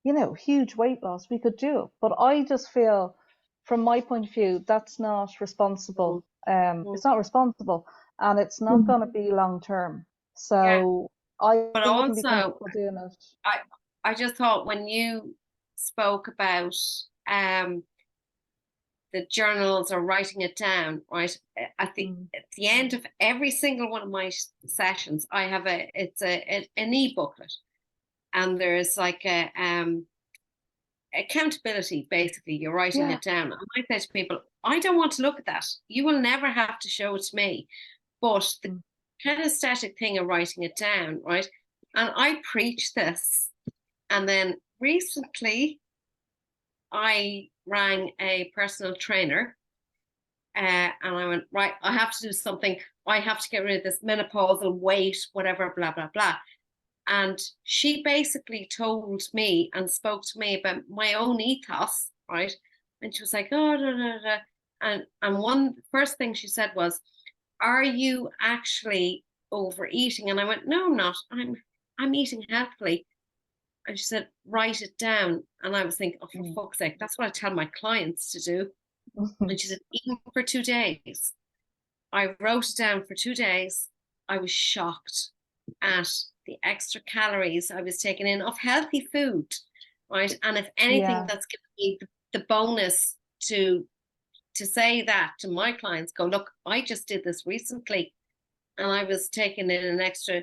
huge weight loss, we could do it. But I just feel, from my point of view, that's not responsible. Mm. It's not responsible, and it's not going to be long term. Yeah. So I But wouldn't be also, comfortable doing it. I just thought when you spoke about the journals or writing it down, right? Mm. At the end of every single one of my sessions, I have an e-booklet, and there's like a accountability. Basically, you're writing Yeah. it down. And I say to people, I don't want to look at that. You will never have to show it to me. But the Mm. kinesthetic thing of writing it down, right? And I preach this. And then recently, I rang a personal trainer, and I went, right, I have to do something. I have to get rid of this menopausal weight, whatever, blah, blah, blah. And she basically told me and spoke to me about my own ethos, right? And she was like, oh, da, da, da. And one first thing she said was, are you actually overeating? And I went, no, I'm not. I'm eating healthily. And she said, write it down. And I was thinking, oh, for Mm. fuck's sake, that's what I tell my clients to do. And she said, even for 2 days. I wrote it down for 2 days. I was shocked at the extra calories I was taking in of healthy food, right? And if anything, Yeah. that's given me the bonus to say that to my clients, go, look, I just did this recently, and I was taking in an extra Yeah,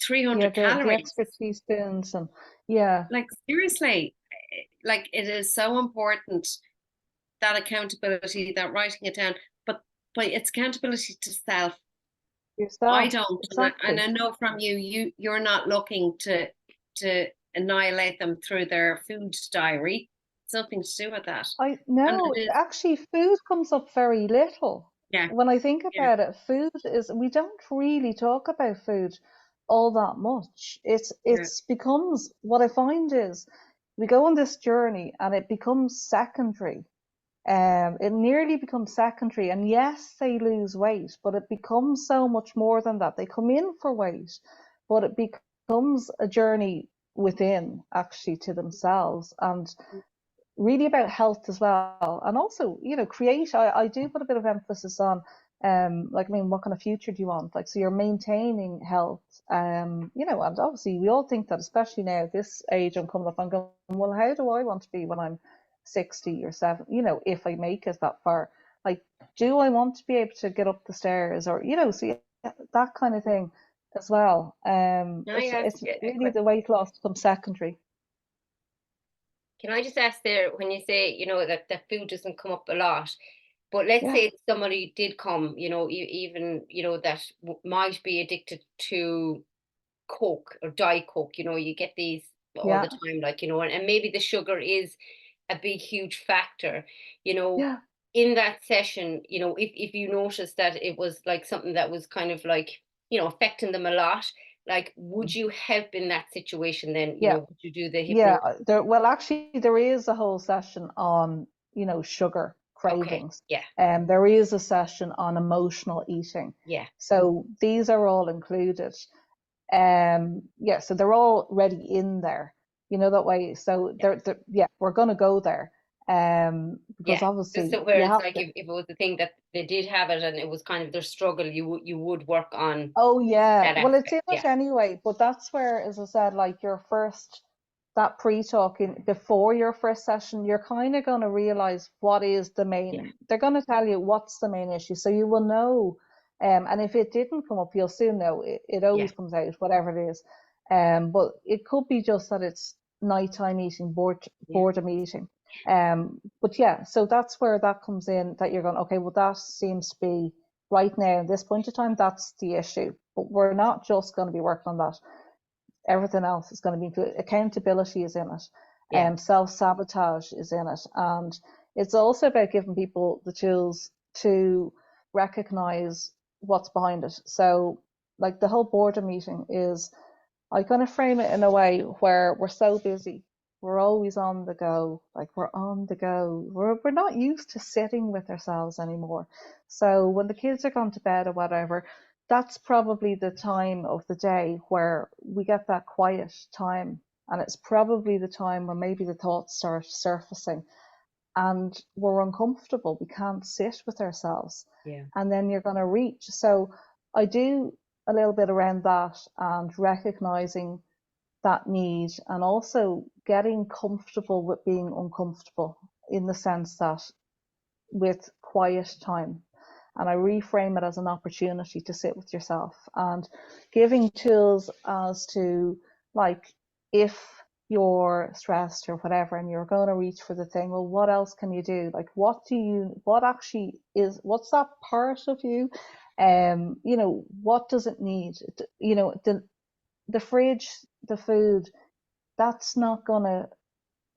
300 the calories. extra teaspoons, and yeah. Like, seriously, like, it is so important, that accountability, that writing it down, but it's accountability to self. I Yourself, don't, and exactly. I know from you're not looking to annihilate them through their food diary. It's nothing to do with that, I and no, it is, actually, food comes up very little. yeah, When I think yeah, about it, we don't really talk about food all that much. yeah, It's becomes, what I find is, we go on this journey and it becomes secondary. It nearly becomes secondary, and yes, they lose weight, but it becomes so much more than that. They come in for weight, but it becomes a journey within, actually, to themselves, and really about health as well. And also, I do put a bit of emphasis on, like, I mean, what kind of future do you want? Like, so you're maintaining health, and obviously we all think that, especially now, at this age I'm coming up, I'm going, well, how do I want to be when I'm 60 or 70, if I make it that far? Like, do I want to be able to get up the stairs, or, so that kind of thing as well. Can I ask It's you a really quick? the weight loss becomes secondary. Can I just ask there, when you say, that the food doesn't come up a lot, but let's Yeah, say somebody did come, even, that might be addicted to Coke or Diet Coke, you get these all yeah, the time, like, and maybe the sugar is a big, huge factor, you know, yeah. in that session, if you notice that it was like something that was kind of like, affecting them a lot, like, would you help in that situation then, Yeah. would you do the Yeah, hypno? well, actually, there is a whole session on, sugar Okay. cravings. Yeah. There is a session on emotional eating. Yeah. So these are all included. Yeah, so they're already in there, that way. So Yeah. yeah, we're going to go there. Because Yeah. Just obviously so where you it's have like, to. if it was the thing that they did have it and it was kind of their struggle, you would work on Oh yeah, that well, it's aspect. in it Yeah. anyway, but that's where, as I said, like, that pre-talking before your first session, you're kind of going to realize what is the Yeah. main, they're going to tell you what's the main issue, so you will know. And if it didn't come up, you'll soon know. It Yeah. always comes out, whatever it is. But it could be just that it's nighttime eating, Yeah. boredom eating. But yeah, so that's where that comes in, that you're going, okay, well, that seems to be right now, at this point in time, that's the issue. But we're not just going to be working on that. Everything else is going to be included. Accountability is in it, Yeah. self-sabotage is in it. And it's also about giving people the tools to recognize what's behind it. So, like, the whole boredom meeting is, I kind of frame it in a way where we're so busy we're always on the go. Like we're on the go. We're not used to sitting with ourselves anymore. So when the kids are gone to bed or whatever, that's probably the time of the day where we get that quiet time. And it's probably the time when maybe the thoughts start surfacing and we're uncomfortable. We can't sit with ourselves. Yeah. And then you're going to reach. So I do a little bit around that and recognizing that need and also getting comfortable with being uncomfortable in the sense that with quiet time. And I reframe it as an opportunity to sit with yourself and giving tools as to, like, if you're stressed or whatever and you're going to reach for the thing, well, what else can you do? Like, what actually is, what's that part of you? What does it need? The fridge, the food, that's not going to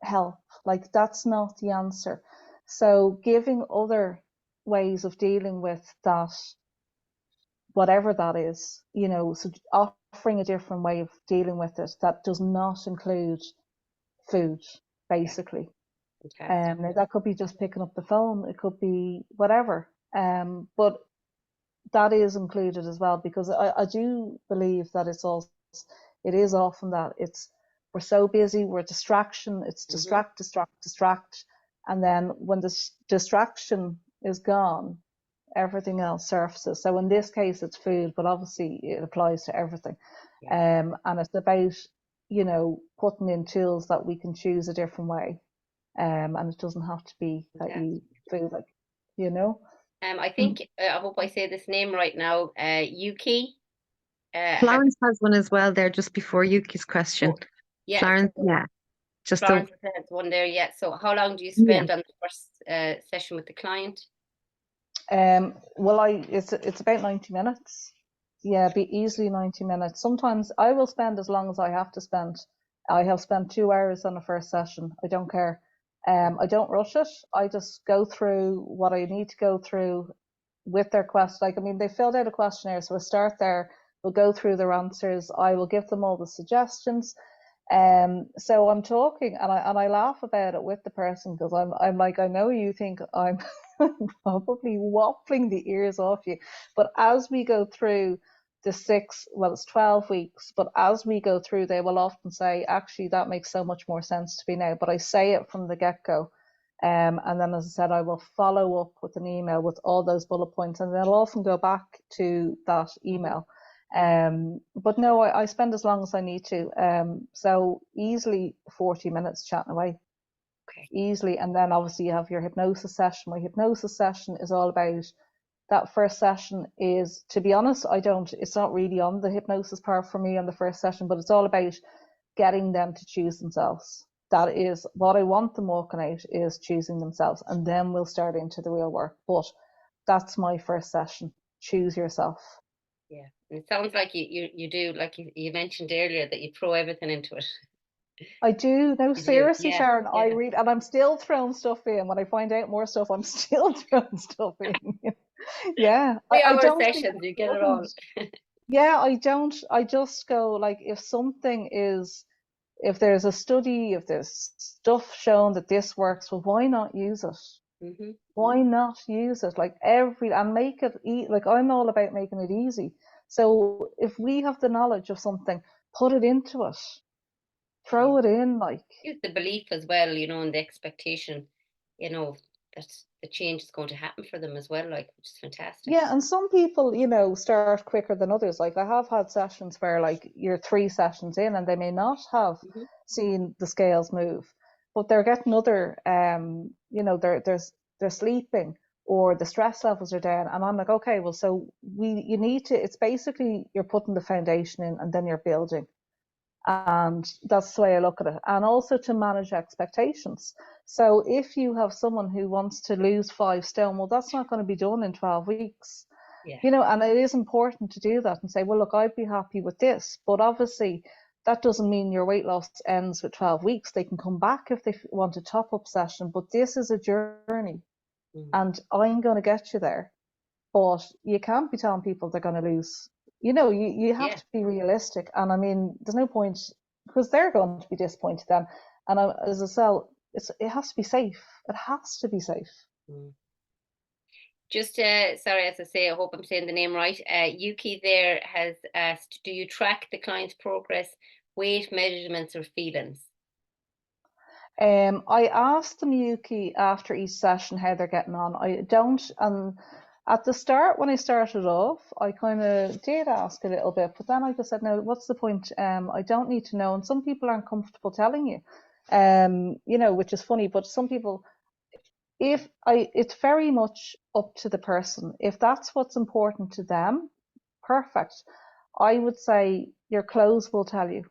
help. Like, that's not the answer. So giving other ways of dealing with that, whatever that is, so offering a different way of dealing with it that does not include food, basically. Now that could be just picking up the phone, it could be whatever. But that is included as well, because I do believe that it is often that we're so busy, we're distraction, it's distract, and then when the distraction is gone, everything else surfaces. So in this case, it's food, but obviously it applies to everything. And it's about, putting in tools that we can choose a different way. And it doesn't have to be that you feel like, I think, I hope I say this name right now, Yuki. Florence has one as well there just before Yuki's question. Yeah. Florence, yeah. Florence has one there, yeah. So how long do you spend on the first session with the client? Well, it's about 90 minutes. Yeah, be easily 90 minutes. Sometimes I will spend as long as I have to spend. I have spent 2 hours on the first session. I don't care. I don't rush it. I just go through what I need to go through with their quest. Like, I mean, they filled out a questionnaire, so we'll start there. We'll go through their answers. I will give them all the suggestions. So I'm talking and I laugh about it with the person, because I'm like, I know you think I'm probably waffling the ears off you, but as we go through it's 12 weeks, but as we go through, they will often say, actually, that makes so much more sense to me now. But I say it from the get-go. And then, as I said, I will follow up with an email with all those bullet points, and they'll often go back to that email. But no, I spend as long as I need to. So easily 40 minutes chatting away. Okay. Easily. And then obviously you have your hypnosis session. My hypnosis session is all about, that first session is, to be honest, it's not really on the hypnosis part for me on the first session, but it's all about getting them to choose themselves. That is what I want them walking out, is choosing themselves. And then we'll start into the real work. But that's my first session. Choose yourself. Yeah. And it sounds like you do, like you mentioned earlier, that you throw everything into it. I do. No, seriously, Yeah. Sharon, I read, and I'm still throwing stuff in. When I find out more stuff, I'm still throwing stuff in. Yeah. 3 I hour don't sessions, you get it all. Yeah, I just go, like, if there's a study, if there's stuff shown that this works, well, why not use it? Why not use it? Like, and make it, like, I'm all about making it easy. So if we have the knowledge of something, put it into it. Throw it in, like. Use the belief as well, and the expectation, that the change is going to happen for them as well, like, which is fantastic. Yeah, and some people, start quicker than others. Like, I have had sessions where, like, you're 3 sessions in and they may not have seen the scales move, but they're getting other, they're sleeping, or the stress levels are down. And I'm like, okay, well, so you need to, it's basically, you're putting the foundation in and then you're building. And that's the way I look at it. And also to manage expectations. So if you have someone who wants to lose 5 stone, well, that's not going to be done in 12 weeks. Yeah. And it is important to do that and say, well, look, I'd be happy with this. But obviously, that doesn't mean your weight loss ends with 12 weeks. They can come back if they want a top-up session. But this is a journey. And I'm going to get you there. But you can't be telling people they're going to lose. You have to be realistic. And I mean, there's no point, because they're going to be disappointed then. And as I said, it has to be safe. It has to be safe. Just sorry, as I say, I hope I'm saying the name right. Yuki there has asked, do you track the client's progress, weight measurements or feelings? I asked them, Yuki, after each session how they're getting on. I don't, and at the start, when I started off, I kind of did ask a little bit, but then I just said, no, what's the point? I don't need to know. And some people aren't comfortable telling you, which is funny, but some people, it's very much up to the person. If that's what's important to them, perfect. I would say your clothes will tell you,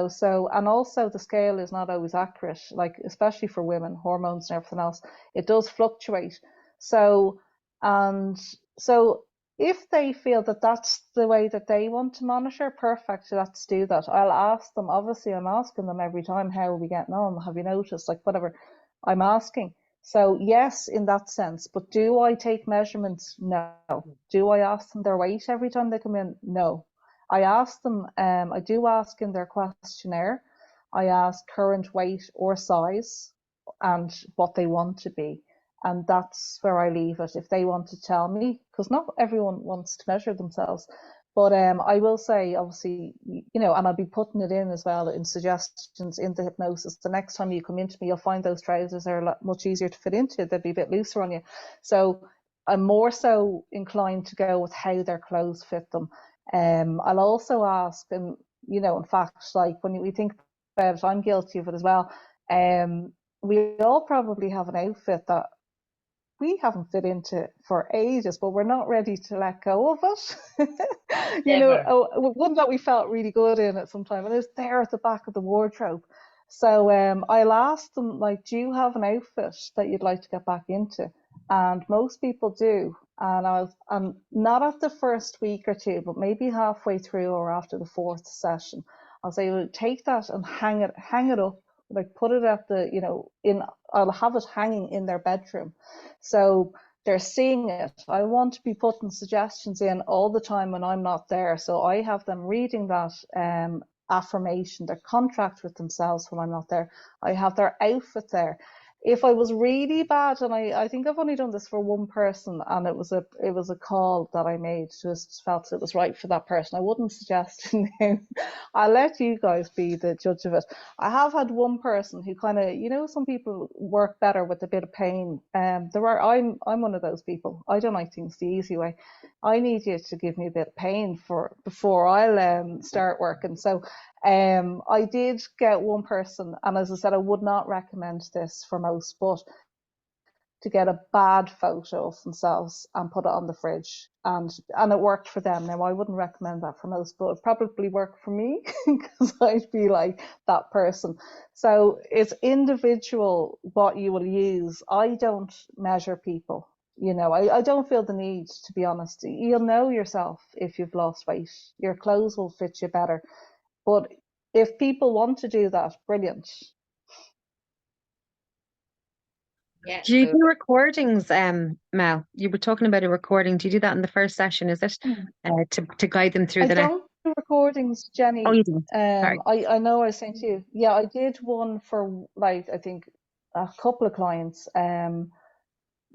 so, and also the scale is not always accurate, like especially for women, hormones and everything else, it does fluctuate. So, and so if they feel that that's the way that they want to monitor, perfect, let's do that. I'll ask them, obviously I'm asking them every time, how are we getting on? Have you noticed? Like whatever I'm asking. So yes, in that sense, but do I take measurements? No. Do I ask them their weight every time they come in? No. I ask them, I do ask in their questionnaire, I ask current weight or size and what they want to be. And that's where I leave it. If they want to tell me, because not everyone wants to measure themselves, but I will say, obviously, and I'll be putting it in as well in suggestions in the hypnosis. The next time you come into me, you'll find those trousers are a lot much easier to fit into. They'll be a bit looser on you. So I'm more so inclined to go with how their clothes fit them. I'll also ask, and in fact, like when we think about it, I'm guilty of it as well. We all probably have an outfit that we haven't fit into for ages, but we're not ready to let go of it. One that we felt really good in at some time, and it's there at the back of the wardrobe. So I'll ask them, like, do you have an outfit that you'd like to get back into? And most people do. And I'm not at the first week or two, but maybe halfway through or after the fourth session, I'll say, well, take that and hang it up, like put it at I'll have it hanging in their bedroom. So they're seeing it. I want to be putting suggestions in all the time when I'm not there. So I have them reading that affirmation, their contract with themselves when I'm not there. I have their outfit there. If I was really bad, and I think I've only done this for one person, and it was a call that I made, just felt it was right for that person. I wouldn't suggest a name. I'll let you guys be the judge of it. I have had one person who kind of, some people work better with a bit of pain. I'm one of those people. I don't like things the easy way. I need you to give me a bit of pain before I'll start working. So I did get one person, and as I said, I would not recommend this for most, but to get a bad photo of themselves and put it on the fridge, and it worked for them. Now I wouldn't recommend that for most, but it probably worked for me because I'd be like that person. So it's individual what you will use. I don't measure people. I don't feel the need, to be honest. You'll know yourself if you've lost weight. Your clothes will fit you better. But if people want to do that, brilliant. Yeah. Do you do recordings, Mel? You were talking about a recording. Do you do that in the first session? Is it to guide them through the next? I don't do recordings, Jenny. Oh, you do. Sorry. I know I was saying to you. Yeah, I did one for I think a couple of clients.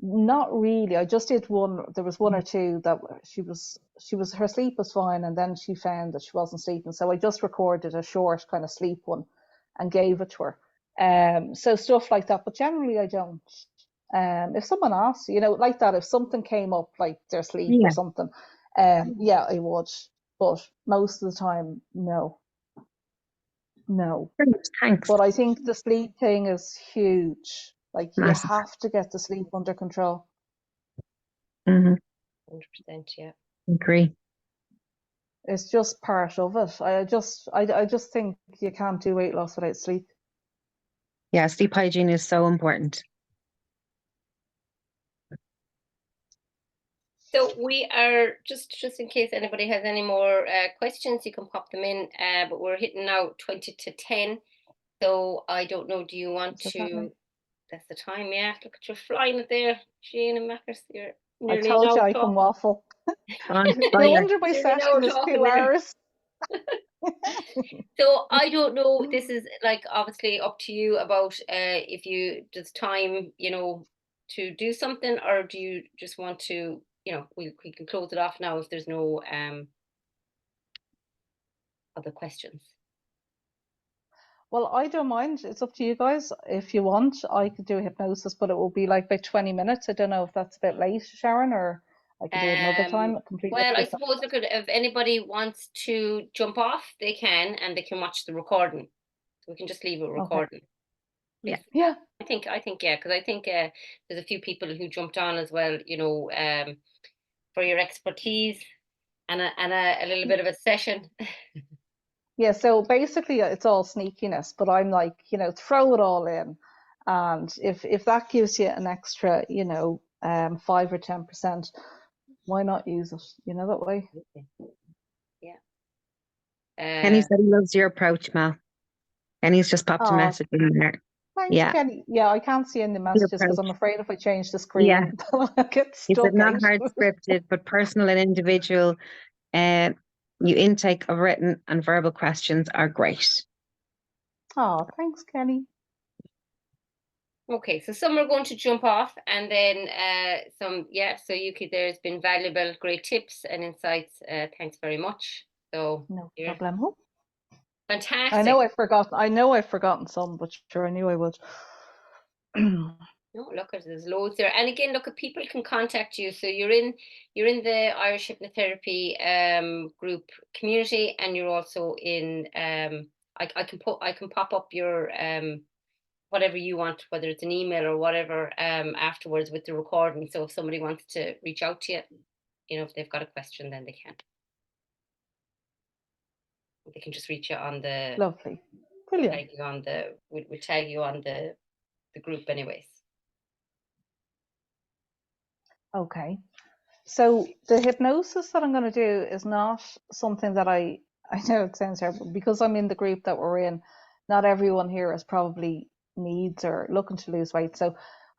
Not really. I just did one. There was one or two that her sleep was fine, and then she found that she wasn't sleeping. So I just recorded a short kind of sleep one and gave it to her. So stuff like that. But generally I don't. If someone asks, like that, if something came up like their sleep or something, yeah, I would. But most of the time, no. Thanks. But I think the sleep thing is huge. Like Massive. You have to get the sleep under control. 100%, yeah. Agree. It's just part of it. I just think you can't do weight loss without sleep. Yeah, sleep hygiene is so important. So we are just in case anybody has any more questions, you can pop them in. But we're hitting now 20 to 10. So I don't know. Do you want to? That's the time. Yeah. Look at you flying it there, Shane and Mackers. You're nearly. I told you I can waffle. No wonder my session is 2 hours. So I don't know. This is like obviously up to you about if you just time, to do something, or do you just want to, we can close it off now if there's no other questions. Well, I don't mind. It's up to you guys. If you want, I could do hypnosis, but it will be like about 20 minutes. I don't know if that's a bit late, Sharon, or I could do it another time. Completely Well, up to I yourself. suppose look, if anybody wants to jump off, they can, and they can watch the recording. So we can just leave it Okay. recording. Yeah. Yeah. I think, yeah, because I think there's a few people who jumped on as well, for your expertise and a little bit of a session. Yeah. So basically, it's all sneakiness, but I'm like, throw it all in, and if that gives you an extra, 5 or 10%, why not use it? That way. Yeah. Kenny said he loves your approach, Mel. Kenny's just popped a Oh, message in there. thanks, Yeah, Kenny. Yeah, I can't see any your messages because approach. I'm afraid if I change the Yeah, screen, I'll get he said stuck not out. hard scripted, but personal and individual. Your intake of written and verbal questions are great. Oh, thanks, Kenny. Okay, so some are going to jump off, and then some, yeah. So there's been valuable, great tips and insights. Thanks very much. So No you're problem. fantastic. I know I've forgotten some, but sure, I knew I would. No, look, there's loads there. And again, look, people can contact you. So you're in the Irish Hypnotherapy group community, and you're also in I can pop up your whatever you want, whether it's an email or whatever, afterwards with the recording. So if somebody wants to reach out to you, if they've got a question, then they can just reach you on the Lovely. Brilliant. tag you on the we tag you on the group anyways. Okay. So the hypnosis that I'm going to do is not something that I know it sounds terrible because I'm in the group that we're in. Not everyone here is probably needs or looking to lose weight. So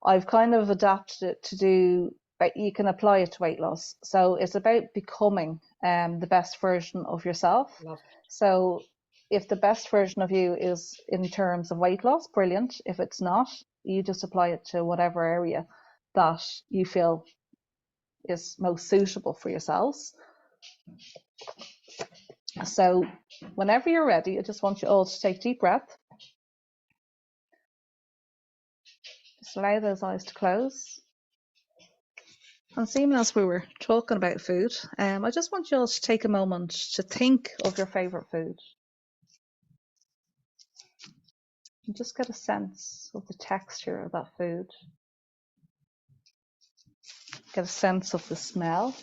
I've kind of adapted it to do, you can apply it to weight loss. So it's about becoming the best version of yourself. Love it. So if the best version of you is in terms of weight loss, brilliant. If it's not, you just apply it to whatever area that you feel is most suitable for yourselves. So whenever you're ready, I just want you all to take a deep breath. Just allow those eyes to close. And seeing as we were talking about food, I just want you all to take a moment to think of your favourite food. And just get a sense of the texture of that food. Get a sense of the smell.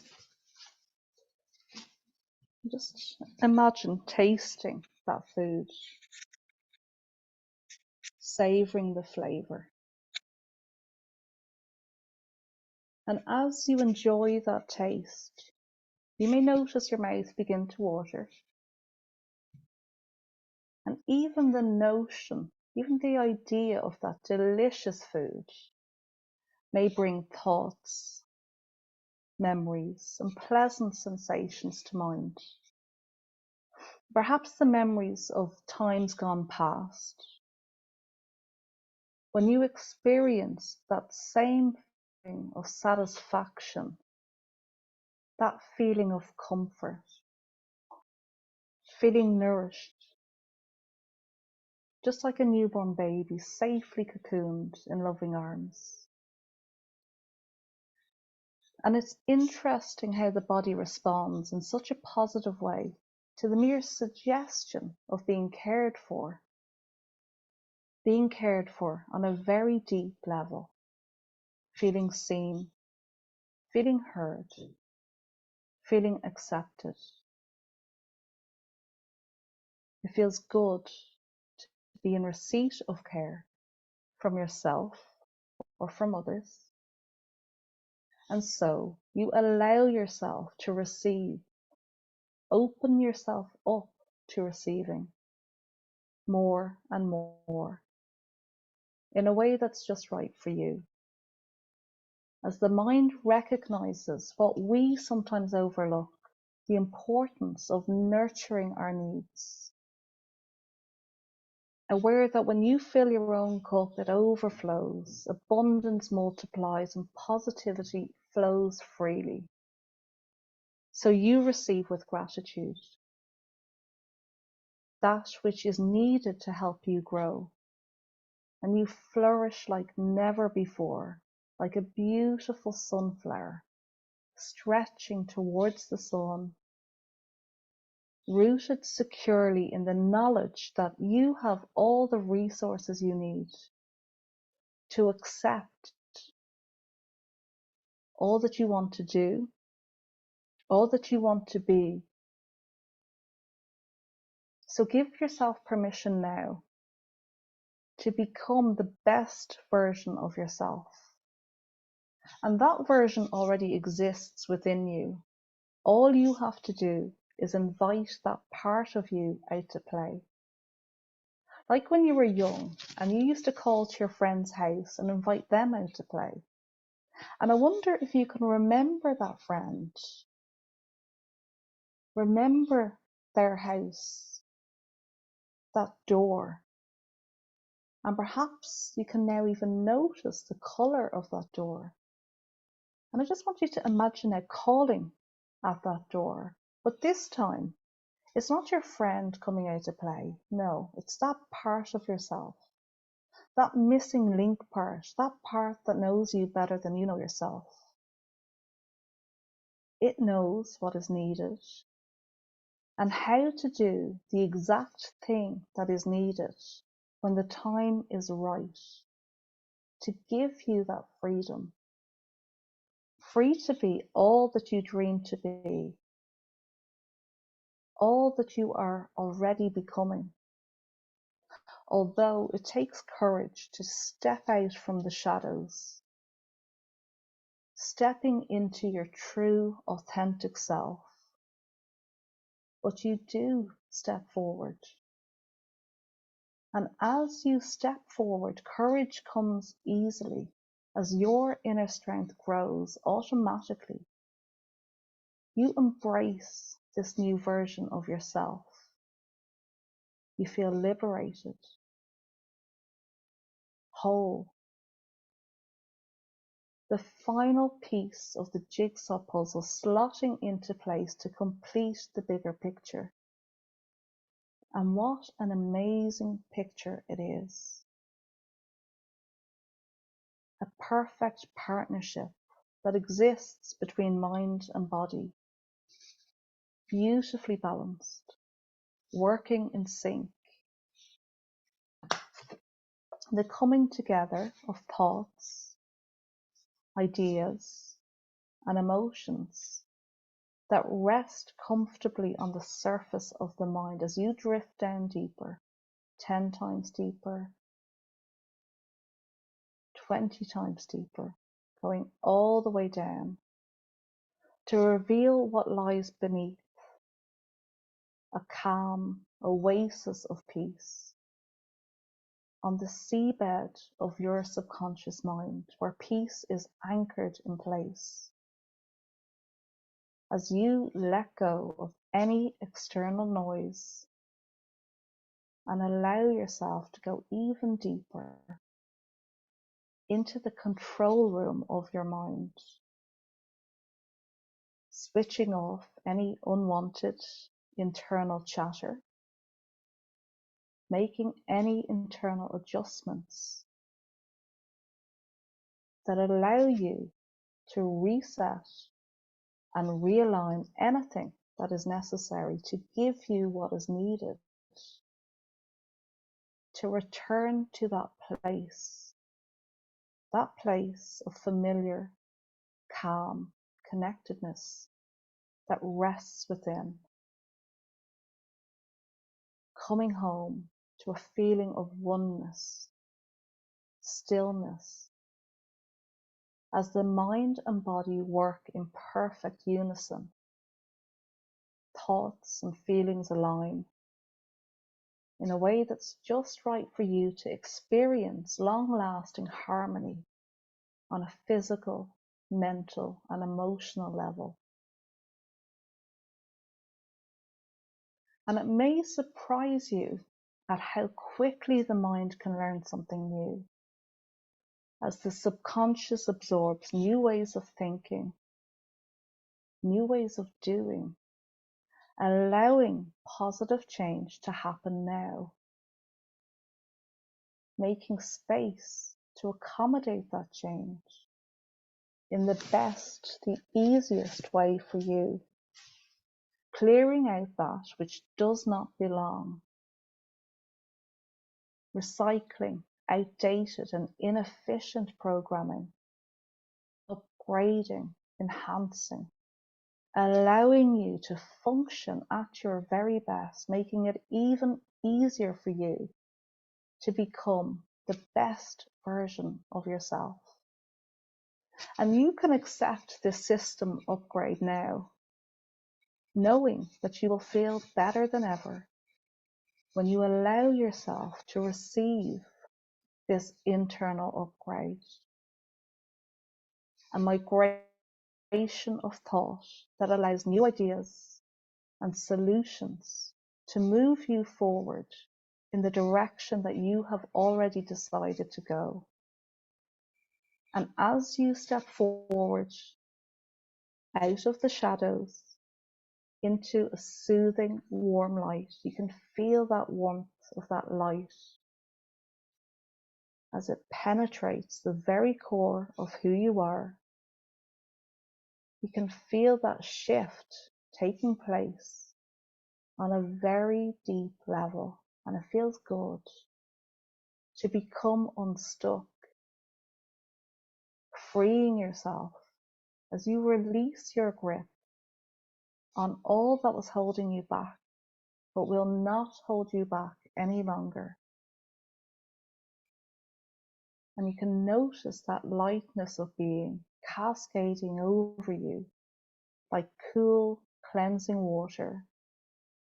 Just imagine tasting that food, savouring the flavour. And as you enjoy that taste, you may notice your mouth begin to water. And even the notion, even the idea of that delicious food may bring thoughts, memories, and pleasant sensations to mind. Perhaps the memories of times gone past, when you experienced that same feeling of satisfaction, that feeling of comfort, feeling nourished, just like a newborn baby safely cocooned in loving arms. And it's interesting how the body responds in such a positive way to the mere suggestion of being cared for on a very deep level, feeling seen, feeling heard, feeling accepted. It feels good to be in receipt of care from yourself or from others. And so you allow yourself to receive, open yourself up to receiving more and more in a way that's just right for you. As the mind recognizes what we sometimes overlook, the importance of nurturing our needs. Aware that when you fill your own cup, it overflows, abundance multiplies, and positivity flows freely. So you receive with gratitude that which is needed to help you grow, and you flourish like never before, like a beautiful sunflower, stretching towards the sun, rooted securely in the knowledge that you have all the resources you need to accept all that you want to do, all that you want to be. So give yourself permission now to become the best version of yourself. And that version already exists within you. All you have to do is invite that part of you out to play. Like when you were young and you used to call to your friend's house and invite them out to play. And I wonder if you can remember that friend. Remember their house, that door. And perhaps you can now even notice the colour of that door. And I just want you to imagine now calling at that door. But this time, it's not your friend coming out to play. No, it's that part of yourself. That missing link part, that part that knows you better than you know yourself. It knows what is needed and how to do the exact thing that is needed when the time is right to give you that freedom. Free to be all that you dream to be, all that you are already becoming. Although it takes courage to step out from the shadows, stepping into your true, authentic self. But you do step forward. And as you step forward, courage comes easily as your inner strength grows automatically. You embrace this new version of yourself. You feel liberated, whole. The final piece of the jigsaw puzzle slotting into place to complete the bigger picture. And what an amazing picture it is. A perfect partnership that exists between mind and body, beautifully balanced, working in sync. The coming together of thoughts, ideas, and emotions that rest comfortably on the surface of the mind as you drift down deeper, 10 times deeper, 20 times deeper, going all the way down to reveal what lies beneath, a calm oasis of peace on the seabed of your subconscious mind, where peace is anchored in place. As you let go of any external noise and allow yourself to go even deeper into the control room of your mind, switching off any unwanted internal chatter, making any internal adjustments that allow you to reset and realign anything that is necessary to give you what is needed to return to that place of familiar, calm connectedness that rests within, coming home to a feeling of oneness, stillness, as the mind and body work in perfect unison. Thoughts and feelings align in a way that's just right for you to experience long-lasting harmony on a physical, mental, and emotional level. And it may surprise you at how quickly the mind can learn something new, as the subconscious absorbs new ways of thinking, new ways of doing, allowing positive change to happen now, making space to accommodate that change in the best, the easiest way for you, clearing out that which does not belong, recycling outdated and inefficient programming, upgrading, enhancing, allowing you to function at your very best, making it even easier for you to become the best version of yourself. And you can accept this system upgrade now, knowing that you will feel better than ever when you allow yourself to receive this internal upgrade. A migration of thought that allows new ideas and solutions to move you forward in the direction that you have already decided to go. And as you step forward out of the shadows into a soothing, warm light, you can feel that warmth of that light as it penetrates the very core of who you are. You can feel that shift taking place on a very deep level, and it feels good to become unstuck, freeing yourself as you release your grip on all that was holding you back, but will not hold you back any longer. And you can notice that lightness of being cascading over you like cool, cleansing water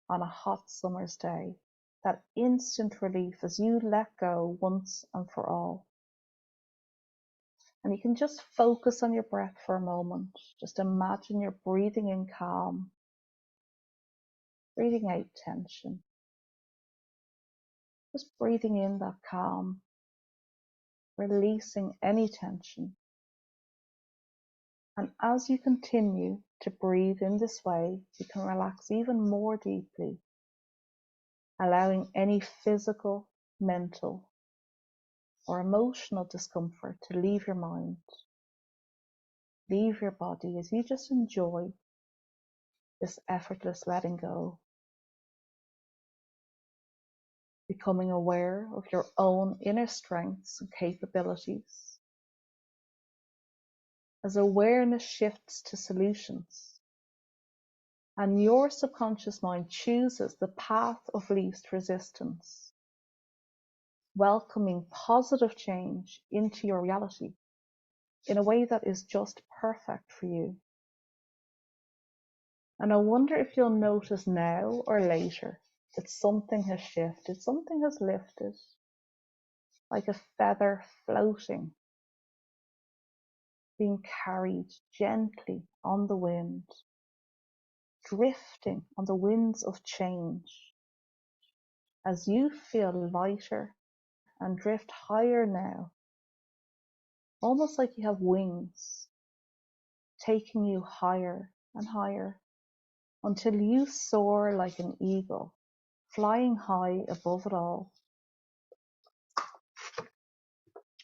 on a hot summer's day. That instant relief as you let go once and for all. And you can just focus on your breath for a moment. Just imagine you're breathing in calm, breathing out tension. Just breathing in that calm, releasing any tension. And as you continue to breathe in this way, you can relax even more deeply, allowing any physical, mental, or emotional discomfort to leave your mind, leave your body as you just enjoy this effortless letting go, becoming aware of your own inner strengths and capabilities. As awareness shifts to solutions, and your subconscious mind chooses the path of least resistance, welcoming positive change into your reality in a way that is just perfect for you. And I wonder if you'll notice now or later that something has shifted, something has lifted, like a feather floating, being carried gently on the wind, drifting on the winds of change, as you feel lighter and drift higher now, almost like you have wings, taking you higher and higher, until you soar like an eagle, flying high above it all.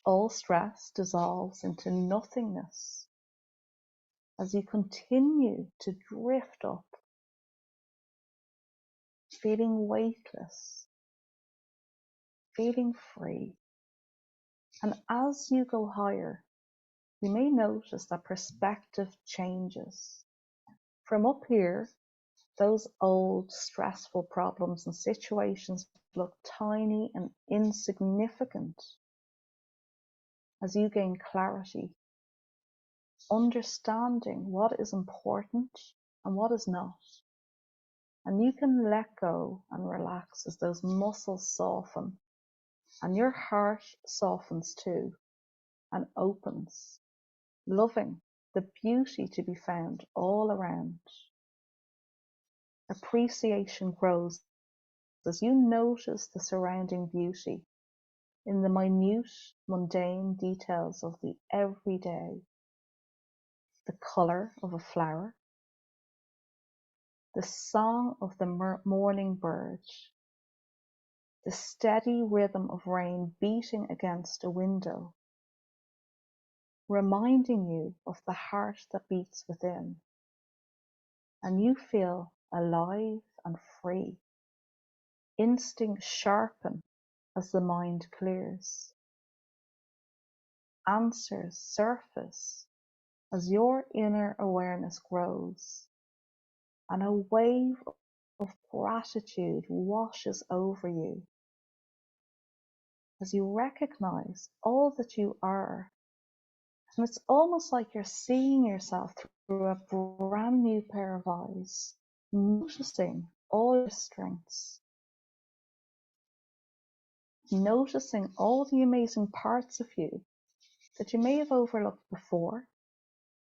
All stress dissolves into nothingness as you continue to drift up, feeling weightless, feeling free. And as you go higher, you may notice that perspective changes. From up here, those old stressful problems and situations look tiny and insignificant as you gain clarity, understanding what is important and what is not. And you can let go and relax as those muscles soften, and your heart softens too and opens, loving the beauty to be found all around. Appreciation grows as you notice the surrounding beauty in the minute, mundane details of the everyday, the colour of a flower, the song of the morning bird, the steady rhythm of rain beating against a window, reminding you of the heart that beats within, and you feel alive and free. Instincts sharpen as the mind clears. Answers surface as your inner awareness grows, and a wave of gratitude washes over you as you recognize all that you are. And it's almost like you're seeing yourself through a brand new pair of eyes, noticing all your strengths, noticing all the amazing parts of you that you may have overlooked before,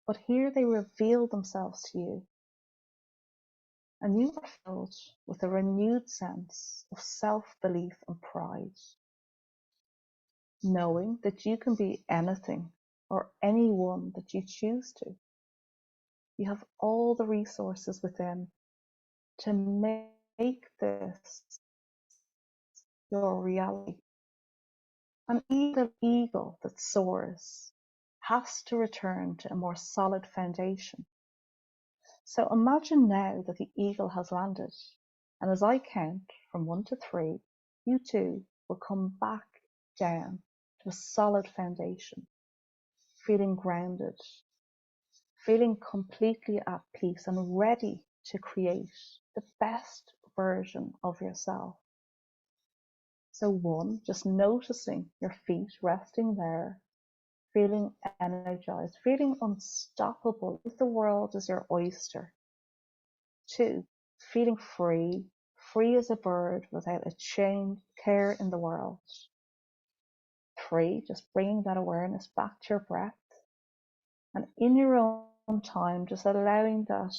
but here they reveal themselves to you. And you are filled with a renewed sense of self-belief and pride, knowing that you can be anything or anyone that you choose to. You have all the resources within to make this your reality. And even the eagle that soars has to return to a more solid foundation. So imagine now that the eagle has landed, and as I count from 1 to 3, you too will come back down to a solid foundation, feeling grounded, feeling completely at peace and ready to create the best version of yourself. So 1, just noticing your feet resting there, feeling energized, feeling unstoppable, like the world is your oyster. 2, feeling free, free as a bird without a care in the world. 3, just bringing that awareness back to your breath, and in your own time, just allowing that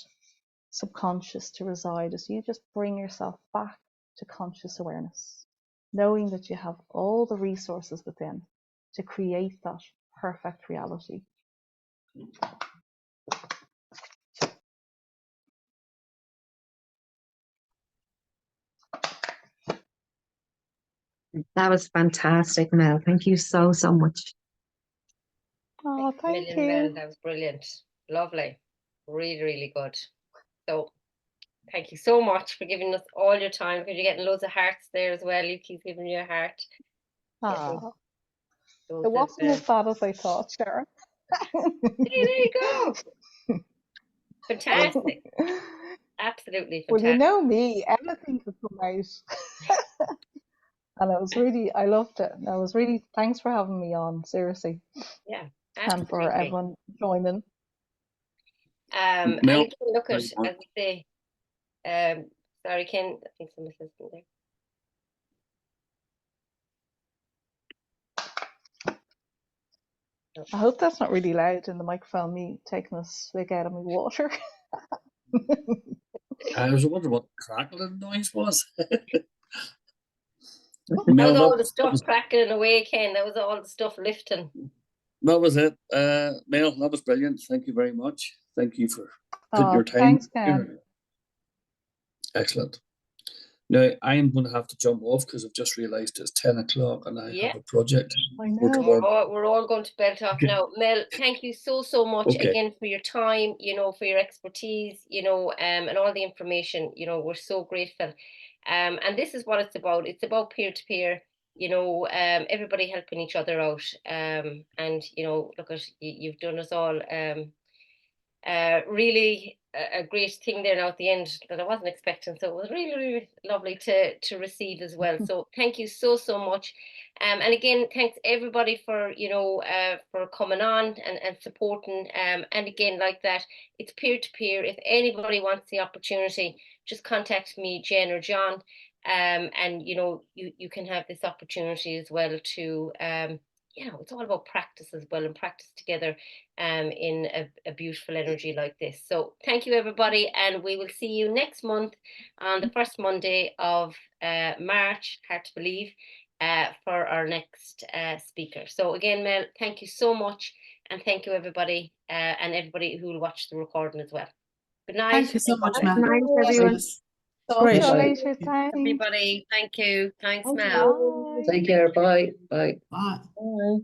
subconscious to reside as you just bring yourself back to conscious awareness, knowing that you have all the resources within to create that perfect reality. That was fantastic, Mel. Thank you so, so much. Oh, thank Million Mel, you. that was brilliant. Lovely. Really, really good. So thank you so much for giving us all your time, because you're getting loads of hearts there as well. You keep giving you a heart. Oh, Those it wasn't as bad as I thought, Sharon. there you go. Fantastic. Absolutely Well, you fantastic. know me, anything could come out. And I loved it. And thanks for having me on, seriously. Yeah, And for absolutely. everyone joining. And Mel, again, look at, sorry, as we say, sorry, Ken, I think someone says something there. I hope that's not really loud in the microphone, me taking a swig out of my water. I was wondering what the crackling noise was. That Mel, was all the stuff crackling away, Ken. That was all the stuff lifting. that was it. Mel, that was brilliant. Thank you very much. Thank you for putting your time Thanks, Ken. here. Excellent. Now, I am going to have to jump off because I've just realised it's 10 o'clock and I have a project. I know. We're all going to belt off now. Mel, thank you so, so much again for your time, for your expertise, and all the information. We're so grateful. And this is what it's about. It's about peer-to-peer, everybody helping each other out. And, look at, you've done us all really a great thing there now at the end that I wasn't expecting. So it was really, really lovely to receive as well. So thank you so, so much. And again, thanks everybody for, for coming on and supporting. And again, like that, it's peer-to-peer. If anybody wants the opportunity, just contact me, Jen or John. And, you can have this opportunity as well to you know, it's all about practice as well, and practice together in a beautiful energy like this. So thank you, everybody. And we will see you next month on the first Monday of March, hard to believe, for our next speaker. So again, Mel, thank you so much. And thank you, everybody, and everybody who will watch the recording as well. Good night. Thank you so much, Mel. Night, everyone. Talk Great. to you later. Thanks. Everybody, thank you. Thanks, Bye. Mel. Take care. Bye. Bye. Bye. Bye.